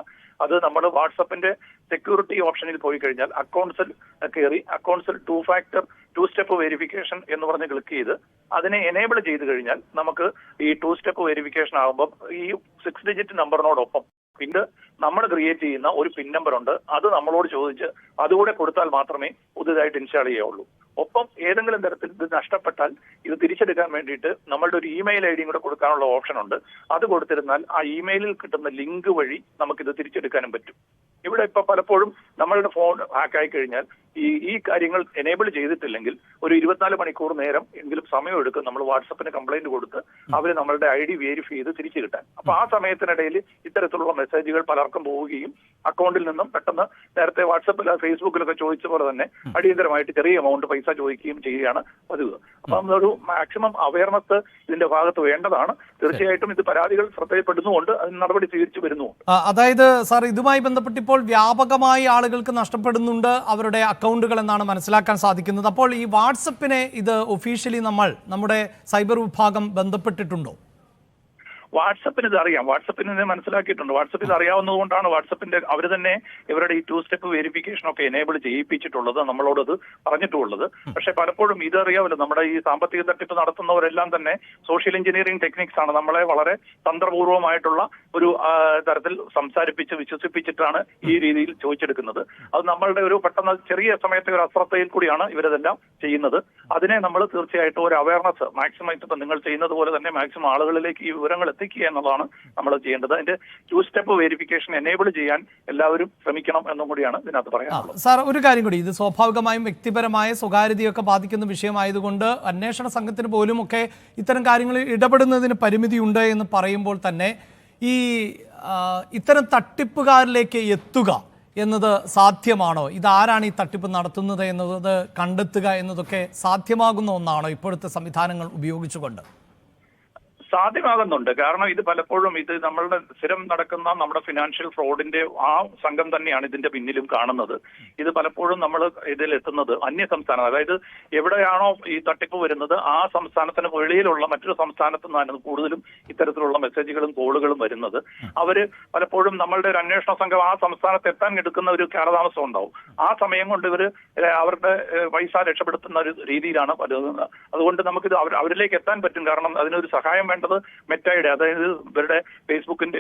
അത് നമ്മൾ വാട്സപ്പിന്റെ സെക്യൂരിറ്റി ഓപ്ഷനിൽ പോയി കഴിഞ്ഞാൽ അക്കൗണ്ട്സിൽ കയറി അക്കൗണ്ട്സിൽ 2 സ്റ്റെപ്പ് വെരിഫിക്കേഷൻ എന്ന് പറഞ്ഞ് ക്ലിക്ക് ചെയ്ത് അതിനെ എനേബിൾ ചെയ്ത് കഴിഞ്ഞാൽ നമുക്ക് ഈ 2 സ്റ്റെപ്പ് വെരിഫിക്കേഷൻ ആകുമ്പോൾ ഈ 6 ഡിജിറ്റ് നമ്പറിനോടൊപ്പം പിന്നെ നമ്മൾ ക്രിയേറ്റ് ചെയ്യുന്ന ഒരു പിൻ നമ്പർ ഉണ്ട്. അത് നമ്മളോട് ചോദിച്ച് അതുകൂടെ കൊടുത്താൽ മാത്രമേ പുതുതായിട്ട് ഇൻസ്റ്റാൾ ചെയ്യാവുള്ളൂ. ഒപ്പം ഏതെങ്കിലും തരത്തിൽ ഇത് നഷ്ടപ്പെട്ടാൽ ഇത് തിരിച്ചെടുക്കാൻ വേണ്ടിയിട്ട് നമ്മളുടെ ഒരു ഇമെയിൽ ഐഡിയും കൂടെ കൊടുക്കാനുള്ള ഓപ്ഷൻ ഉണ്ട്. അത് കൊടുത്തിരുന്നാൽ ആ ഇമെയിലിൽ കിട്ടുന്ന ലിങ്ക് വഴി നമുക്കിത് തിരിച്ചെടുക്കാനും പറ്റും. ഇവിടെ ഇപ്പൊ പലപ്പോഴും നമ്മളുടെ ഫോൺ ഹാക്കായി കഴിഞ്ഞാൽ ഈ കാര്യങ്ങൾ എനേബിൾ ചെയ്തിട്ടില്ലെങ്കിൽ ഒരു 24 മണിക്കൂർ നേരം എങ്കിലും സമയമെടുക്കും നമ്മൾ വാട്സപ്പിന് കംപ്ലൈന്റ് കൊടുത്ത് അവർ നമ്മളുടെ ID വെരിഫൈ ചെയ്ത് തിരിച്ചു കിട്ടാൻ. അപ്പൊ ആ സമയത്തിനിടയിൽ ഇത്തരത്തിലുള്ള മെസ്സേജുകൾ പലർക്കും പോവുകയും അക്കൗണ്ടിൽ നിന്നും പെട്ടെന്ന് നേരത്തെ വാട്സപ്പിൽ ഫേസ്ബുക്കിലൊക്കെ ചോദിച്ച പോലെ തന്നെ അടിയന്തരമായിട്ട് ചെറിയ എമൗണ്ട് പൈസ ചോദിക്കുകയും ചെയ്യുകയാണ് പതിവ്. അപ്പൊ നമ്മളൊരു മാക്സിമം അവയർനെസ് ഇതിന്റെ ഭാഗത്ത് വേണ്ടതാണ്. തീർച്ചയായിട്ടും ഇത് പരാതികൾ ശ്രദ്ധയിൽപ്പെടുന്നുകൊണ്ട് അതിന് നടപടി സ്വീകരിച്ചു വരുന്നുണ്ട്. അതായത് സാർ, ഇതുമായി ബന്ധപ്പെട്ട് ഇപ്പോൾ വ്യാപകമായി ആളുകൾക്ക് നഷ്ടപ്പെടുന്നുണ്ട് അവരുടെ അക്കൗണ്ടുകൾ എന്നാണ് മനസ്സിലാക്കാൻ സാധിക്കുന്നത്. അപ്പോൾ ഈ വാട്സപ്പിനെ ഇത് ഒഫീഷ്യലി നമ്മുടെ സൈബർ വിഭാഗം ബന്ധപ്പെട്ടിട്ടുണ്ടോ? വാട്സപ്പിന് ഇത് അറിയാം. വാട്സപ്പിന് ഇത് മനസ്സിലാക്കിയിട്ടുണ്ട്. വാട്സപ്പ് ഇത് അറിയാവുന്നതുകൊണ്ടാണ് വാട്സപ്പിന്റെ അവർ തന്നെ ഇവരുടെ ഈ 2 സ്റ്റെപ്പ് വെരിഫിക്കേഷൻ ഒക്കെ എനേബിൾ ചെയ്യിപ്പിച്ചിട്ടുള്ളത്, നമ്മളോട് അത് പറഞ്ഞിട്ടുള്ളത്. പക്ഷെ പലപ്പോഴും ഇതറിയാമല്ലോ, നമ്മുടെ ഈ സാമ്പത്തിക തട്ടിപ്പ് നടത്തുന്നവരെല്ലാം തന്നെ സോഷ്യൽ എഞ്ചിനീയറിംഗ് ടെക്നിക്സ് ആണ്. നമ്മളെ വളരെ തന്ത്രപൂർവ്വമായിട്ടുള്ള ഒരു തരത്തിൽ സംസാരിപ്പിച്ച് വിശ്വസിപ്പിച്ചിട്ടാണ് ഈ രീതിയിൽ ചോദിച്ചെടുക്കുന്നത്. അത് നമ്മളുടെ ഒരു പെട്ടെന്ന് ചെറിയ സമയത്തെ ഒരു അശ്രദ്ധയിൽ കൂടിയാണ് ഇവരിതെല്ലാം ചെയ്യുന്നത്. അതിനെ നമ്മൾ തീർച്ചയായിട്ടും ഒരു അവയർനെസ് മാക്സിമം ഇപ്പം നിങ്ങൾ ചെയ്യുന്നത് പോലെ തന്നെ മാക്സിമം ആളുകളിലേക്ക് ഈ വിവരങ്ങൾ എത്തിക്കുക എന്നുള്ളതാണ് നമ്മൾ ചെയ്യേണ്ടത്. അതിന്റെ 2 സ്റ്റെപ്പ് വെരിഫിക്കേഷൻ എനേബിൾ ചെയ്യാൻ എല്ലാവരും ശ്രമിക്കണം എന്നും കൂടിയാണ് ഇതിനകത്ത് പറയാനുള്ളത്. സാർ, ഒരു കാര്യം കൂടി, ഇത് സ്വാഭാവികമായും വ്യക്തിപരമായ സ്വകാര്യതയൊക്കെ ബാധിക്കുന്ന വിഷയമായതുകൊണ്ട് അന്വേഷണ സംഘത്തിന് പോലും ഒക്കെ ഇത്തരം കാര്യങ്ങളിൽ ഇടപെടുന്നതിന് പരിമിതിയുണ്ട് എന്ന് പറയുമ്പോൾ തന്നെ ഈ ഇത്തരം തട്ടിപ്പുകാരിലേക്ക് എത്തുക എന്നത് സാധ്യമാണോ? ഇതാരാണ് ഈ തട്ടിപ്പ് നടത്തുന്നത് എന്നത് കണ്ടെത്തുക എന്നതൊക്കെ സാധ്യമാകുന്ന ഒന്നാണോ ഇപ്പോഴത്തെ സംവിധാനങ്ങൾ ഉപയോഗിച്ചുകൊണ്ട്? സാധ്യമാകുന്നുണ്ട്. കാരണം ഇത് പലപ്പോഴും ഇത് നമ്മളുടെ സ്ഥിരം നടക്കുന്ന നമ്മുടെ ഫിനാൻഷ്യൽ ഫ്രോഡിന്റെ ആ സംഘം തന്നെയാണ് ഇതിന്റെ പിന്നിലും കാണുന്നത്. ഇത് പലപ്പോഴും നമ്മൾ ഇതിൽ എത്തുന്നത് അന്യ സംസ്ഥാനം, അതായത് എവിടെയാണോ ഈ തട്ടിപ്പ് വരുന്നത് ആ സംസ്ഥാനത്തിന് വെളിയിലുള്ള മറ്റൊരു സംസ്ഥാനത്ത് നിന്നാണ് കൂടുതലും ഇത്തരത്തിലുള്ള മെസ്സേജുകളും കോളുകളും വരുന്നത്. അവര് പലപ്പോഴും നമ്മളുടെ ഒരു അന്വേഷണ സംഘം ആ സംസ്ഥാനത്ത് എത്താൻ എടുക്കുന്ന ഒരു കാലതാമസം ഉണ്ടാവും. ആ സമയം കൊണ്ട് ഇവര് അവരുടെ പൈസ രക്ഷപ്പെടുത്തുന്ന ഒരു രീതിയിലാണ് പലതുന്നത്. അതുകൊണ്ട് നമുക്കിത് അവരിലേക്ക് എത്താൻ പറ്റും. കാരണം അതിനൊരു സഹായം വേണ്ടത് മെറ്റയുടെ, അതായത് ഇവരുടെ ഫേസ്ബുക്കിന്റെ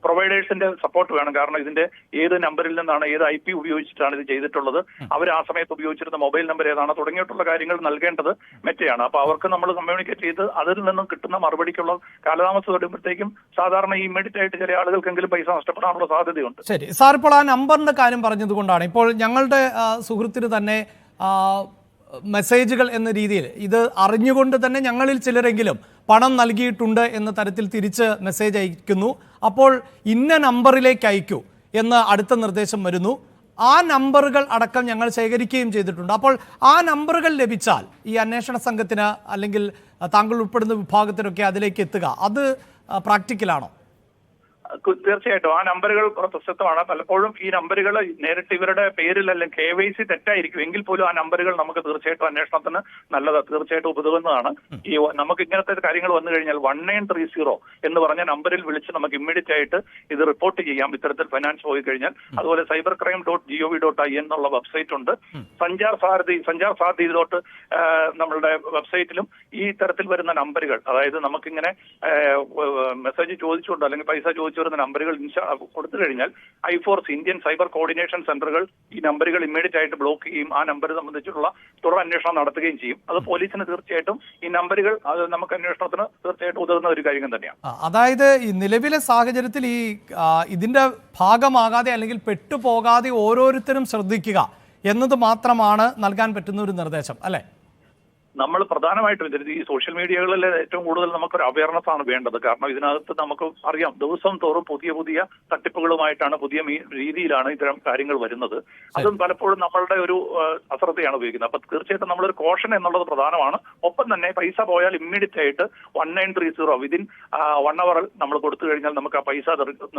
പ്രൊവൈഡേഴ്സിന്റെ സപ്പോർട്ട് വേണം. കാരണം ഇതിന്റെ ഏത് നമ്പറിൽ നിന്നാണ്, ഏത് IP ഉപയോഗിച്ചിട്ടാണ് ഇത് ചെയ്തിട്ടുള്ളത്, അവർ ആ സമയത്ത് ഉപയോഗിച്ചിരുന്ന മൊബൈൽ നമ്പർ ഏതാണ് തുടങ്ങിയിട്ടുള്ള കാര്യങ്ങൾ നൽകേണ്ടത് മെറ്റയാണ്. അപ്പൊ അവർക്ക് നമ്മൾ കമ്മ്യൂണിക്കേറ്റ് ചെയ്ത് അതിൽ നിന്നും കിട്ടുന്ന മറുപടിക്കുള്ള കാലതാമസം വരുമ്പോഴത്തേക്കും സാധാരണ ഇമ്മീഡിയറ്റ് ആയിട്ട് ചില ആളുകൾക്കെങ്കിലും പൈസ നഷ്ടപ്പെടാനുള്ള സാധ്യതയുണ്ട്. ശരി സാർ, ഇപ്പോൾ ആ നമ്പറിന്റെ കാര്യം പറഞ്ഞതുകൊണ്ടാണ് ഇപ്പോൾ ഞങ്ങളുടെ സുഹൃത്തിന് തന്നെ മെസ്സേജുകൾ എന്ന രീതിയിൽ ഇത് അറിഞ്ഞുകൊണ്ട് തന്നെ ഞങ്ങളിൽ ചിലരെങ്കിലും പണം നൽകിയിട്ടുണ്ട് എന്ന തരത്തിൽ തിരിച്ച് മെസ്സേജ് അയക്കുന്നു. അപ്പോൾ ഇന്ന നമ്പറിലേക്ക് അയക്കൂ എന്ന് അടുത്ത നിർദ്ദേശം വരുന്നു. ആ നമ്പറുകൾ അടക്കം ഞങ്ങൾ ശേഖരിക്കുകയും ചെയ്തിട്ടുണ്ട്. അപ്പോൾ ആ നമ്പറുകൾ ലഭിച്ചാൽ ഈ അന്വേഷണ സംഘത്തിന് അല്ലെങ്കിൽ താങ്കൾ ഉൾപ്പെടുന്ന വിഭാഗത്തിനൊക്കെ അതിലേക്ക് എത്തുക അത് പ്രാക്ടിക്കലാണോ? തീർച്ചയായിട്ടും ആ നമ്പറുകൾ പ്രസക്തമാണ്. പലപ്പോഴും ഈ നമ്പറുകൾ നേരിട്ട് ഇവരുടെ പേരിൽ അല്ലെങ്കിൽ KYC തെറ്റായിരിക്കും എങ്കിൽ പോലും ആ നമ്പറുകൾ നമുക്ക് തീർച്ചയായിട്ടും അന്വേഷണത്തിന് നല്ലതാണ്, തീർച്ചയായിട്ടും ഉതകുന്നതാണ്. ഈ നമുക്ക് ഇങ്ങനത്തെ കാര്യങ്ങൾ വന്നു കഴിഞ്ഞാൽ 1930 എന്ന് പറഞ്ഞ നമ്പറിൽ വിളിച്ച് നമുക്ക് ഇമ്മീഡിയറ്റ് ആയിട്ട് ഇത് റിപ്പോർട്ട് ചെയ്യാം. ഇത്തരത്തിൽ ഫൈനാൻസ് പോയി കഴിഞ്ഞാൽ അതുപോലെ cybercrime.gov.in എന്നുള്ള വെബ്സൈറ്റ് ഉണ്ട്. സഞ്ചാർ സാരഥി നമ്മളുടെ വെബ്സൈറ്റിലും ഈ തരത്തിൽ വരുന്ന നമ്പറുകൾ, അതായത് നമുക്കിങ്ങനെ മെസ്സേജ് ചോദിച്ചുകൊണ്ട് അല്ലെങ്കിൽ പൈസ ചോദിച്ചു വരുന്ന നമ്പറുകൾ കൊടുത്തു കഴിഞ്ഞാൽ I4C ഇന്ത്യൻ സൈബർ കോർഡിനേഷൻ സെന്ററുകൾ ഈ നമ്പറുകൾ ഇമ്മീഡിയറ്റ് ആയിട്ട് ബ്ലോക്ക് ചെയ്യും. ആ നമ്പർ സംബന്ധിച്ചുള്ള തുടർ അന്വേഷണം നടത്തുകയും ചെയ്യും. അത് പോലീസിന് തീർച്ചയായിട്ടും ഈ നമ്പറുകൾ അത് നമുക്ക് അന്വേഷണത്തിന് തീർച്ചയായിട്ടും ഉതകുന്ന ഒരു കാര്യം തന്നെയാണ്. അതായത് ഈ നിലവിലെ സാഹചര്യത്തിൽ ഈ ഇതിന്റെ ഭാഗമാകാതെ അല്ലെങ്കിൽ പെട്ടുപോകാതെ ഓരോരുത്തരും ശ്രദ്ധിക്കുക എന്നത് മാത്രമാണ് നൽകാൻ പറ്റുന്ന ഒരു നിർദ്ദേശം അല്ലേ? നമ്മൾ പ്രധാനമായിട്ടും ഈ സോഷ്യൽ മീഡിയകളിൽ ഏറ്റവും കൂടുതൽ നമുക്കൊരു അവയർനെസ് ആണ് വേണ്ടത്. കാരണം ഇതിനകത്ത് നമുക്ക് അറിയാം ദിവസം തോറും പുതിയ പുതിയ തട്ടിപ്പുകളുമായിട്ടാണ്, പുതിയ രീതിയിലാണ് ഇത്തരം കാര്യങ്ങൾ വരുന്നത്. അതും പലപ്പോഴും നമ്മളുടെ ഒരു അശ്രദ്ധയാണ് ഉപയോഗിക്കുന്നത്. അപ്പൊ തീർച്ചയായിട്ടും നമ്മളൊരു കോഷൻ എന്നുള്ളത് പ്രധാനമാണ്. ഒപ്പം തന്നെ പൈസ പോയാൽ ഇമ്മീഡിയറ്റ് ആയിട്ട് 1930 വിതിൻ 1 hour നമ്മൾ കൊടുത്തു കഴിഞ്ഞാൽ നമുക്ക് ആ പൈസ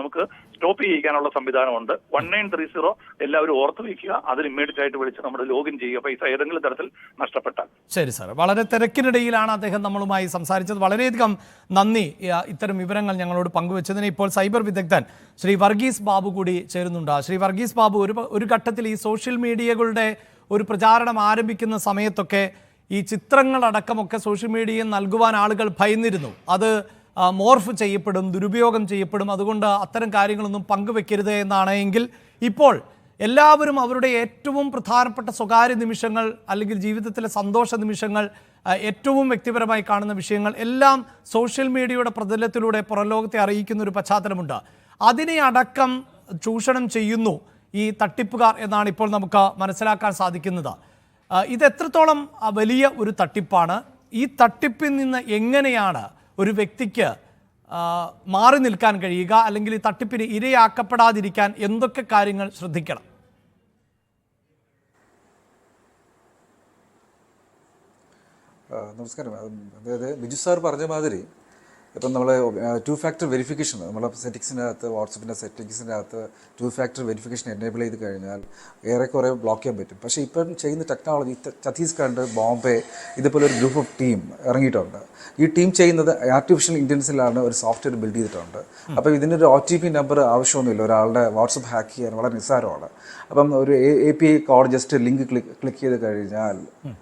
നമുക്ക് സ്റ്റോപ്പ് ചെയ്യിക്കാനുള്ള സംവിധാനമുണ്ട്. 1930 എല്ലാവരും ഓർത്ത് വയ്ക്കുക. അതിൽ ഇമ്മീഡിയറ്റ് ആയിട്ട് വിളിച്ച് നമ്മൾ ലോഗിൻ ചെയ്യുക പൈസ ഏതെങ്കിലും തരത്തിൽ നഷ്ടപ്പെട്ടാൽ. ശരി സാർ, വളരെ തിരക്കിനിടയിലാണ് അദ്ദേഹം നമ്മളുമായി സംസാരിച്ചത്. വളരെയധികം നന്ദി ഇത്തരം വിവരങ്ങൾ ഞങ്ങളോട് പങ്കുവച്ചതിന്. ഇപ്പോൾ സൈബർ വിദഗ്ധൻ ശ്രീ വർഗീസ് ബാബു കൂടി ചേരുന്നുണ്ട്. ശ്രീ വർഗീസ് ബാബു, ഒരു ഘട്ടത്തിൽ ഈ സോഷ്യൽ മീഡിയകളുടെ ഒരു പ്രചാരണം ആരംഭിക്കുന്ന സമയത്തൊക്കെ ഈ ചിത്രങ്ങളടക്കമൊക്കെ സോഷ്യൽ മീഡിയയിൽ നൽകുവാൻ ആളുകൾ ഭയന്നിരുന്നു. അത് മോർഫ് ചെയ്യപ്പെടും, ദുരുപയോഗം ചെയ്യപ്പെടും, അതുകൊണ്ട് അത്തരം കാര്യങ്ങളൊന്നും പങ്കുവെക്കരുത് എന്നാണ്. എങ്കിൽ ഇപ്പോൾ എല്ലാവരും അവരുടെ ഏറ്റവും പ്രധാനപ്പെട്ട സ്വകാര്യ നിമിഷങ്ങൾ അല്ലെങ്കിൽ ജീവിതത്തിലെ സന്തോഷ നിമിഷങ്ങൾ, ഏറ്റവും വ്യക്തിപരമായി കാണുന്ന വിഷയങ്ങൾ എല്ലാം സോഷ്യൽ മീഡിയയുടെ പ്രതലത്തിലൂടെ പുറംലോകത്തെ അറിയിക്കുന്ന ഒരു പശ്ചാത്തലമുണ്ട്. അതിനെ അടക്കം ചൂഷണം ചെയ്യുന്നു ഈ തട്ടിപ്പുകാർ എന്നാണ് ഇപ്പോൾ നമുക്ക് മനസ്സിലാക്കാൻ സാധിക്കുന്നത്. ഇത് എത്രത്തോളം വലിയ ഒരു തട്ടിപ്പാണ്? ഈ തട്ടിപ്പിൽ നിന്ന് എങ്ങനെയാണ് ഒരു വ്യക്തിക്ക് മാറി നിൽക്കാൻ കഴിയുക, അല്ലെങ്കിൽ ഈ തട്ടിപ്പിന് ഇരയാക്കപ്പെടാതിരിക്കാൻ എന്തൊക്കെ കാര്യങ്ങൾ ശ്രദ്ധിക്കണം? നമസ്കാരം. അതായത് ബിജു സാർ പറഞ്ഞ മാതിരി ഇപ്പം നമ്മൾ 2 factor വെരിഫിക്കേഷൻ നമ്മളെ സെറ്റിങ്സിനകത്ത്, വാട്സപ്പിൻ്റെ സെറ്റിങ്സിനകത്ത് 2 factor വെരിഫിക്കേഷൻ എനേബിൾ ചെയ്ത് കഴിഞ്ഞാൽ ഏറെക്കുറെ ബ്ലോക്ക് ചെയ്യാൻ പറ്റും. പക്ഷേ ഇപ്പം ചെയ്യുന്ന ടെക്നോളജി ഛത്തീസ്ഗഡ്, ബോംബെ ഇതുപോലെ ഒരു ഗ്രൂപ്പ് ഓഫ് ടീം ഇറങ്ങിയിട്ടുണ്ട്. ഈ ടീം ചെയ്യുന്നത് ആർട്ടിഫിഷ്യൽ ഇൻ്റലിജൻസിലാണ് ഒരു സോഫ്റ്റ്വെയർ ബിൽഡ് ചെയ്തിട്ടുണ്ട്. അപ്പോൾ ഇതിനൊരു OTP നമ്പർ ആവശ്യമൊന്നുമില്ല. ഒരാളുടെ വാട്സപ്പ് ഹാക്ക് ചെയ്യാൻ വളരെ നിസ്സാരമാണ്. അപ്പം ഒരു API code just link click ചെയ്ത് കഴിഞ്ഞാൽ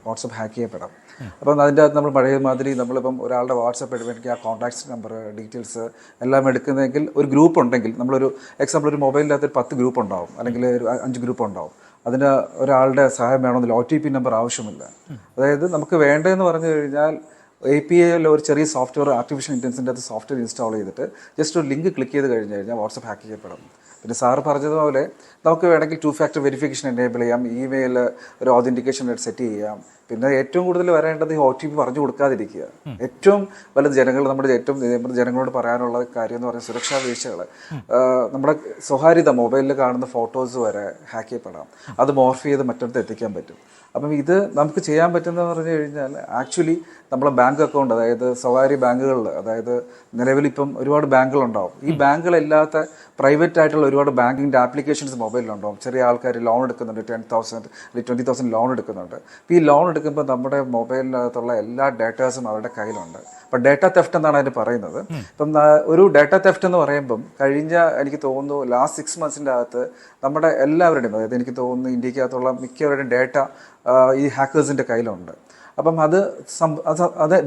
വാട്സപ്പ് ഹാക്ക് ചെയ്യപ്പെടാം. അപ്പം അതിൻ്റെ അകത്ത് നമ്മൾ പഴയ മാതിരി നമ്മളിപ്പം ഒരാളുടെ വാട്സപ്പ് എടുക്കുമെങ്കിൽ ആ കോൺടാക്ട്സ് നമ്പർ, ഡീറ്റെയിൽസ് എല്ലാം എടുക്കുന്നതെങ്കിൽ ഒരു ഗ്രൂപ്പ് ഉണ്ടെങ്കിൽ നമ്മളൊരു എക്സാമ്പിൾ ഒരു മൊബൈലിൻ്റെ അകത്ത് 10 ഗ്രൂപ്പ് ഉണ്ടാവും, അല്ലെങ്കിൽ ഒരു 5 ഗ്രൂപ്പ് ഉണ്ടാവും. അതിന് ഒരാളുടെ സഹായം വേണമെന്നില്ല, OTP നമ്പർ ആവശ്യമില്ല. അതായത് നമുക്ക് വേണ്ടതെന്ന് പറഞ്ഞു കഴിഞ്ഞാൽ API ഒരു ചെറിയ സോഫ്റ്റ്വെയർ ആർട്ടിഫിഷ്യൽ ഇൻ്റലിജൻസിൻ്റെ അത് സോഫ്റ്റ്വെയർ ഇൻസ്റ്റാൾ ചെയ്തിട്ട് ജസ്റ്റ് ഒരു ലിങ്ക് ക്ലിക്ക് ചെയ്ത് കഴിഞ്ഞാൽ വാട്സപ്പ് ഹാക്ക് ചെയ്യപ്പെടും. പിന്നെ സാറ് പറഞ്ഞതുപോലെ നമുക്ക് വേണമെങ്കിൽ 2 ഫാക്ടർ വെരിഫിക്കേഷൻ എനേബിൾ ചെയ്യാം, ഇമെയിൽ ഒരു ഓതൻറ്റിക്കേഷൻ സെറ്റ് ചെയ്യാം. പിന്നെ ഏറ്റവും കൂടുതൽ വരേണ്ടത് ഈ OTP പറഞ്ഞു കൊടുക്കാതിരിക്കുക. ഏറ്റവും വലുത് നമ്മുടെ ജനങ്ങളോട് പറയാനുള്ള കാര്യം എന്ന് പറയുന്നത് സുരക്ഷാ വീഴ്ചകൾ. നമ്മുടെ സ്വകാര്യത, മൊബൈലിൽ കാണുന്ന ഫോട്ടോസ് വരെ ഹാക്ക് ചെയ്യപ്പെടാം, അത് മോർഫ് ചെയ്ത് മറ്റൊരിടത്ത് എത്തിക്കാൻ പറ്റും. അപ്പം ഇത് നമുക്ക് ചെയ്യാൻ പറ്റുന്നതെന്ന് പറഞ്ഞു കഴിഞ്ഞാൽ ആക്ച്വലി നമ്മളെ ബാങ്ക് അക്കൗണ്ട്, അതായത് സ്വകാര്യ ബാങ്കുകളിൽ, അതായത് നിലവിലിപ്പം ഒരുപാട് ബാങ്കുകളുണ്ടാവും. ഈ ബാങ്കുകളില്ലാത്ത പ്രൈവറ്റ് ആയിട്ടുള്ള ഒരുപാട് ബാങ്കിൻ്റെ ആപ്ലിക്കേഷൻസ് മൊബൈലിലുണ്ടാവും. ചെറിയ ആൾക്കാർ ലോൺ എടുക്കുന്നുണ്ട്, 10,000 അല്ലെങ്കിൽ 20,000 ലോൺ എടുക്കുന്നുണ്ട്. അപ്പോൾ ഈ ലോൺ എടുക്കുമ്പോൾ നമ്മുടെ മൊബൈലിനകത്തുള്ള എല്ലാ ഡേറ്റാസും അവരുടെ കയ്യിലുണ്ട്. അപ്പം ഡേറ്റ തെഫ്റ്റ് എന്നാണ് അതിന് പറയുന്നത്. ഇപ്പം ഒരു ഡേറ്റ തെഫ്റ്റ് എന്ന് പറയുമ്പം കഴിഞ്ഞ എനിക്ക് തോന്നുന്നു ലാസ്റ്റ് 6 monthsൻ്റെ അകത്ത് നമ്മുടെ എല്ലാവരുടെയും, അതായത് എനിക്ക് തോന്നുന്നു ഇന്ത്യക്കകത്തുള്ള മിക്കവരുടെയും ഡേറ്റ ഈ ഹാക്കേഴ്സിൻ്റെ കയ്യിലുണ്ട്. അപ്പം അത്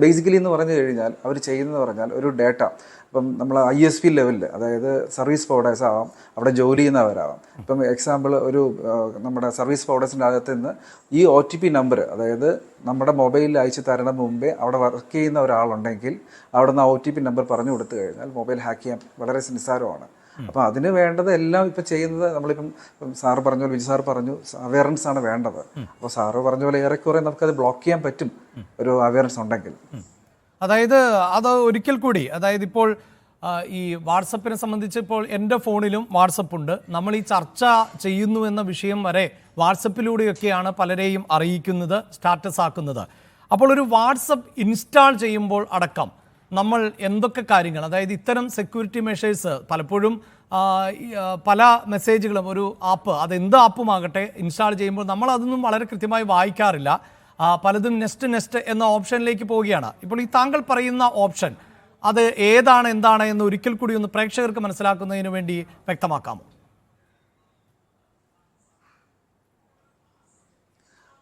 ബേസിക്കലി എന്ന് പറഞ്ഞു കഴിഞ്ഞാൽ അവർ ചെയ്യുന്നതെന്ന് പറഞ്ഞാൽ ഒരു ഡേറ്റ, ഇപ്പം നമ്മൾ ISP ലെവലിൽ, അതായത് സർവീസ് പ്രൊവൈഡേഴ്സ് ആവാം, അവിടെ ജോലി ചെയ്യുന്നവരാവാം. ഇപ്പം എക്സാമ്പിൾ ഒരു നമ്മുടെ സർവീസ് പ്രൊവൈഡേഴ്സിൻ്റെ അകത്ത് നിന്ന് ഈ OTP നമ്പർ, അതായത് നമ്മുടെ മൊബൈലിൽ അയച്ചു തരണം മുമ്പേ അവിടെ വർക്ക് ചെയ്യുന്ന ഒരാളുണ്ടെങ്കിൽ അവിടെ നിന്ന് OTP നമ്പർ പറഞ്ഞു കൊടുത്തു കഴിഞ്ഞാൽ മൊബൈൽ ഹാക്ക് ചെയ്യാൻ വളരെ നിസ്സാരമാണ്. അപ്പം അതിന് വേണ്ടത് എല്ലാം ഇപ്പം ചെയ്യുന്നത് നമ്മളിപ്പം സാറ് പറഞ്ഞ പോലെ, വിജയ് സാർ പറഞ്ഞു, അവയർനെസ് ആണ് വേണ്ടത്. അപ്പോൾ സാറ് പറഞ്ഞ പോലെ ഏറെക്കുറെ നമുക്കത് ബ്ലോക്ക് ചെയ്യാൻ പറ്റും ഒരു അവയർനെസ് ഉണ്ടെങ്കിൽ. അതായത് അത് ഒരിക്കൽ കൂടി, അതായത് ഇപ്പോൾ ഈ വാട്സപ്പിനെ സംബന്ധിച്ച് ഇപ്പോൾ എൻ്റെ ഫോണിലും വാട്സപ്പ് ഉണ്ട്. നമ്മൾ ഈ ചർച്ച ചെയ്യുന്നു എന്ന വിഷയം വരെ വാട്സപ്പിലൂടെയൊക്കെയാണ് പലരെയും അറിയിക്കുന്നത്, സ്റ്റാറ്റസ് ആക്കുന്നത്. അപ്പോൾ ഒരു വാട്സപ്പ് ഇൻസ്റ്റാൾ ചെയ്യുമ്പോൾ അടക്കം നമ്മൾ എന്തൊക്കെ കാര്യങ്ങൾ, അതായത് ഇത്തരം സെക്യൂരിറ്റി മെഷേഴ്സ് പലപ്പോഴും പല മെസ്സേജുകളും ഒരു ആപ്പ്, അതെന്ത് ആപ്പുമാകട്ടെ, ഇൻസ്റ്റാൾ ചെയ്യുമ്പോൾ നമ്മൾ അതൊന്നും വളരെ കൃത്യമായി വായിക്കാറില്ല. പലതും നെക്സ്റ്റ് എന്ന ഓപ്ഷനിലേക്ക് പോവുകയാണ്. ഇപ്പോൾ ഈ താങ്കൾ പറയുന്ന ഓപ്ഷൻ അത് ഏതാണ്, എന്താണ് എന്ന് ഒരിക്കൽ കൂടി ഒന്ന് പ്രേക്ഷകർക്ക് മനസ്സിലാക്കുന്നതിന് വേണ്ടി വ്യക്തമാക്കാമോ?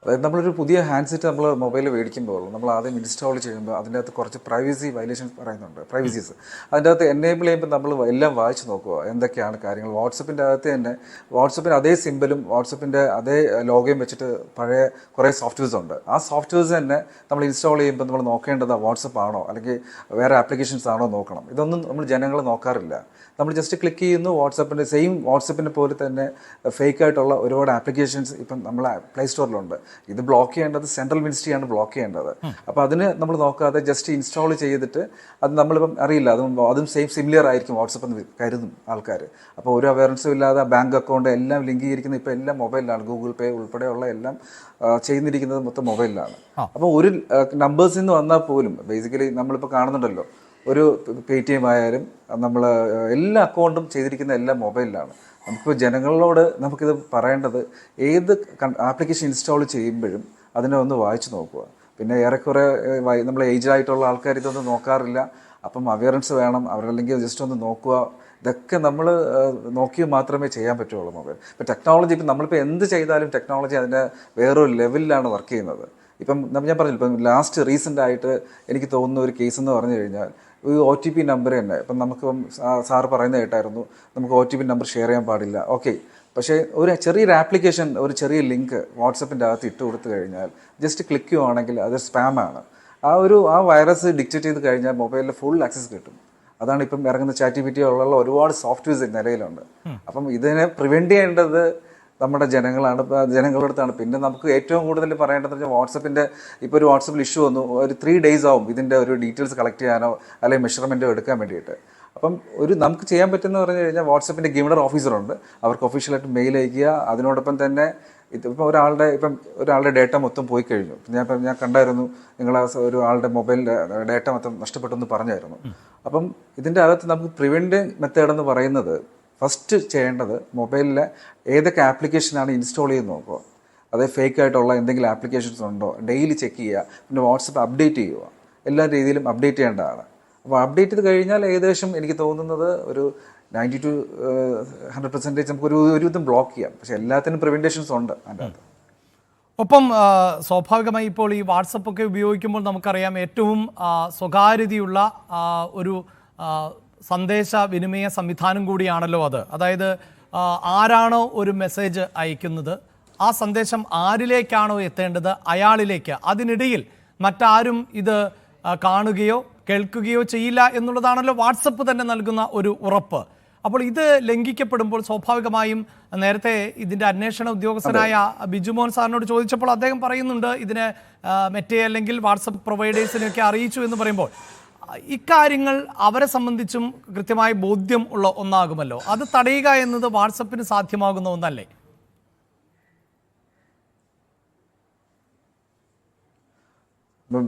അതായത് നമ്മളൊരു പുതിയ ഹാൻഡ്സെറ്റ് നമ്മൾ മൊബൈൽ മേടിക്കുമ്പോൾ നമ്മൾ ആദ്യം ഇൻസ്റ്റാൾ ചെയ്യുമ്പോൾ അതിൻ്റെ അകത്ത് കുറച്ച് പ്രൈവസി വയലേഷൻസ് പറയുന്നുണ്ട്, പ്രൈവസീസ്. അതിൻ്റെ അകത്ത് എനേബിൾ ചെയ്യുമ്പോൾ നമ്മൾ എല്ലാം വായിച്ച് നോക്കുക എന്തൊക്കെയാണ് കാര്യങ്ങൾ. വാട്സപ്പിൻ്റെ അകത്ത് തന്നെ വാട്സപ്പിൻ്റെ അതേ സിമ്പലും വാട്സപ്പിൻ്റെ അതേ ലോഗോയും വെച്ചിട്ട് പഴയ കുറേ സോഫ്റ്റ്വെയർസ് ഉണ്ട്. ആ സോഫ്റ്റ്വെയർസ് തന്നെ നമ്മൾ ഇൻസ്റ്റാൾ ചെയ്യുമ്പോൾ നമ്മൾ നോക്കേണ്ടത് വാട്സപ്പ് ആണോ അല്ലെങ്കിൽ വേറെ ആപ്ലിക്കേഷൻസ് ആണോ നോക്കണം. ഇതൊന്നും നമ്മൾ ജനങ്ങൾ നോക്കാറില്ല. നമ്മൾ ജസ്റ്റ് ക്ലിക്ക് ചെയ്യുന്നു, വാട്സപ്പിൻ്റെ സെയിം വാട്സപ്പിനെ പോലെ തന്നെ ഫേക്ക് ആയിട്ടുള്ള ഒരുപാട് ആപ്ലിക്കേഷൻസ് ഇപ്പം നമ്മളെ പ്ലേ സ്റ്റോറിലുണ്ട്. ഇത് ബ്ലോക്ക് ചെയ്യേണ്ടത് സെൻട്രൽ മിനിസ്ട്രിയാണ് ബ്ലോക്ക് ചെയ്യേണ്ടത്. അപ്പോൾ അതിന് നമ്മൾ നോക്കാതെ ജസ്റ്റ് ഇൻസ്റ്റാൾ ചെയ്തിട്ട് അത് നമ്മളിപ്പം അറിയില്ല, അതും സിമിലർ ആയിരിക്കും വാട്സപ്പ് എന്ന് കരുതും ആൾക്കാർ. അപ്പോൾ ഒരു അവയർനെസ്സും ഇല്ലാതെ ബാങ്ക് അക്കൗണ്ട് എല്ലാം ലിങ്ക് ചെയ്തിരിക്കുന്നത് ഇപ്പോൾ എല്ലാം മൊബൈലിലാണ്. ഗൂഗിൾ പേ ഉൾപ്പെടെയുള്ള എല്ലാം ചെയ്യുന്നിരിക്കുന്നത് മൊത്തം മൊബൈലിലാണ്. അപ്പോൾ ഒരു നമ്പേഴ്സിൽ നിന്ന് വന്നാൽ പോലും ബേസിക്കലി നമ്മളിപ്പോൾ കാണുന്നുണ്ടല്ലോ, ഒരു Paytm ആയാലും നമ്മൾ എല്ലാ അക്കൗണ്ടും ചെയ്തിരിക്കുന്ന എല്ലാം മൊബൈലിലാണ്. നമുക്കിപ്പോൾ ജനങ്ങളോട് നമുക്കിത് പറയേണ്ടത് ഏത് ആപ്ലിക്കേഷൻ ഇൻസ്റ്റാൾ ചെയ്യുമ്പോഴും അതിനെ ഒന്ന് വായിച്ച് നോക്കുക. പിന്നെ ഏറെക്കുറെ നമ്മൾ ഏജായിട്ടുള്ള ആൾക്കാർ ഇതൊന്നും നോക്കാറില്ല. അപ്പം അവയർനെസ് വേണം, അവരല്ലെങ്കിൽ ജസ്റ്റ് ഒന്ന് നോക്കുക. ഇതൊക്കെ നമ്മൾ നോക്കി മാത്രമേ ചെയ്യാൻ പറ്റുള്ളൂ മൊബൈൽ. ഇപ്പം ടെക്നോളജി, ഇപ്പം നമ്മളിപ്പോൾ എന്ത് ചെയ്താലും ടെക്നോളജി അതിൻ്റെ വേറൊരു ലെവലിലാണ് വർക്ക് ചെയ്യുന്നത്. ഇപ്പം ഞാൻ പറഞ്ഞില്ല, ഇപ്പം ലാസ്റ്റ് റീസെൻ്റ് ആയിട്ട് എനിക്ക് തോന്നുന്ന ഒരു കേസ് എന്ന് പറഞ്ഞു കഴിഞ്ഞാൽ ഒരു OTP നമ്പർ തന്നെ. ഇപ്പം നമുക്കിപ്പം സാറ് പറയുന്നത് കേട്ടായിരുന്നു, നമുക്ക് OTP നമ്പർ ഷെയർ ചെയ്യാൻ പാടില്ല. ഓക്കെ, പക്ഷേ ഒരു ചെറിയൊരു ആപ്ലിക്കേഷൻ, ഒരു ചെറിയ ലിങ്ക് വാട്സപ്പിൻ്റെ അകത്ത് ഇട്ട് കൊടുത്തു കഴിഞ്ഞാൽ ജസ്റ്റ് ക്ലിക്ക് ചെയ്യുവാണെങ്കിൽ അത് സ്പാമാണ്. ആ വൈറസ് ഡിക്റ്റേറ്റ് ചെയ്ത് കഴിഞ്ഞാൽ മൊബൈലിൽ ഫുൾ ആക്സസ് കിട്ടും. അതാണ് ഇപ്പം ഇറങ്ങുന്ന ChatGPT ഉള്ള ഒരുപാട് സോഫ്റ്റ്വെയർസ് നിലയിലുണ്ട്. അപ്പം ഇതിനെ പ്രിവെൻറ്റ് ചെയ്യേണ്ടത് നമ്മുടെ ജനങ്ങളുടെ അടുത്താണ്. പിന്നെ നമുക്ക് ഏറ്റവും കൂടുതൽ പറയേണ്ടതെന്ന് വെച്ചാൽ വാട്സപ്പിൻ്റെ ഇപ്പോൾ ഒരു വാട്സപ്പിൽ ഇഷ്യൂ വന്നു, ഒരു 3 days ആവും ഇതിൻ്റെ ഒരു ഡീറ്റെയിൽസ് കളക്ട് ചെയ്യാനോ അല്ലെങ്കിൽ മെഷർമെൻറ്റോ എടുക്കാൻ വേണ്ടിയിട്ട്. അപ്പം നമുക്ക് ചെയ്യാൻ പറ്റുന്ന പറഞ്ഞു കഴിഞ്ഞാൽ വാട്സപ്പിൻ്റെ ഗവർണർ ഓഫീസറുണ്ട്, അവർക്ക് ഒഫീഷ്യലായിട്ട് മെയിൽ അയക്കുക. അതിനോടൊപ്പം തന്നെ ഇതിപ്പോൾ ഒരാളുടെ ഡേറ്റ മൊത്തം പോയി കഴിഞ്ഞു. ഞാൻ കണ്ടായിരുന്നു, നിങ്ങൾ ഒരാളുടെ മൊബൈൽ ഡേറ്റ മൊത്തം നഷ്ടപ്പെട്ടെന്ന് പറഞ്ഞായിരുന്നു. അപ്പം ഇതിൻ്റെ അകത്ത് നമുക്ക് പ്രിവെൻറ്റിങ് മെത്തേഡ് എന്ന് പറയുന്നത് ഫസ്റ്റ് ചെയ്യേണ്ടത് മൊബൈലിൽ ഏതൊക്കെ ആപ്ലിക്കേഷനാണ് ഇൻസ്റ്റാൾ ചെയ്ത് നോക്കുക. അതായത് ഫേക്ക് ആയിട്ടുള്ള എന്തെങ്കിലും ആപ്ലിക്കേഷൻസ് ഉണ്ടോ ഡെയിലി ചെക്ക് ചെയ്യുക. പിന്നെ വാട്സപ്പ് അപ്ഡേറ്റ് ചെയ്യുക, എല്ലാ രീതിയിലും അപ്ഡേറ്റ് ചെയ്യേണ്ടതാണ്. അപ്പോൾ അപ്ഡേറ്റ് ചെയ്ത് കഴിഞ്ഞാൽ ഏകദേശം എനിക്ക് തോന്നുന്നത് ഒരു 90 to 100% നമുക്ക് ഒരു വിധം ബ്ലോക്ക് ചെയ്യാം. പക്ഷേ എല്ലാത്തിനും പ്രിവെൻറ്റേഷൻസ് ഉണ്ട് അതിൻ്റെ അകത്ത്. ഒപ്പം സ്വാഭാവികമായി ഇപ്പോൾ ഈ വാട്സപ്പൊക്കെ ഉപയോഗിക്കുമ്പോൾ നമുക്കറിയാം ഏറ്റവും സ്വകാര്യതയുള്ള ഒരു സന്ദേശ വിനിമയ സംവിധാനം കൂടിയാണല്ലോ അത്. അതായത് ആരാണോ ഒരു മെസ്സേജ് അയക്കുന്നത് ആ സന്ദേശം ആരിലേക്കാണോ എത്തേണ്ടത് അയാളിലേക്ക്, അതിനിടയിൽ മറ്റാരും ഇത് കാണുകയോ കേൾക്കുകയോ ചെയ്യില്ല എന്നുള്ളതാണല്ലോ വാട്സപ്പ് തന്നെ നൽകുന്ന ഒരു ഉറപ്പ്. അപ്പോൾ ഇത് ലംഘിക്കപ്പെടുമ്പോൾ സ്വാഭാവികമായും നേരത്തെ ഇതിൻ്റെ അന്വേഷണ ഉദ്യോഗസ്ഥനായ ബിജുമോഹൻ സാറിനോട് ചോദിച്ചപ്പോൾ അദ്ദേഹം പറയുന്നുണ്ട് ഇതിന് മെറ്റേ അല്ലെങ്കിൽ വാട്സപ്പ് പ്രൊവൈഡേഴ്സിനെയൊക്കെ അറിയിച്ചു എന്ന് പറയുമ്പോൾ ഇക്കാര്യങ്ങൾ അവരെ സംബന്ധിച്ചും കൃത്യമായ ബോധ്യം ഉള്ള ഒന്നാകുമല്ലോ. അത് തടയുക എന്നത് വാട്സപ്പിന് സാധ്യമാകുന്ന ഒന്നല്ലേ?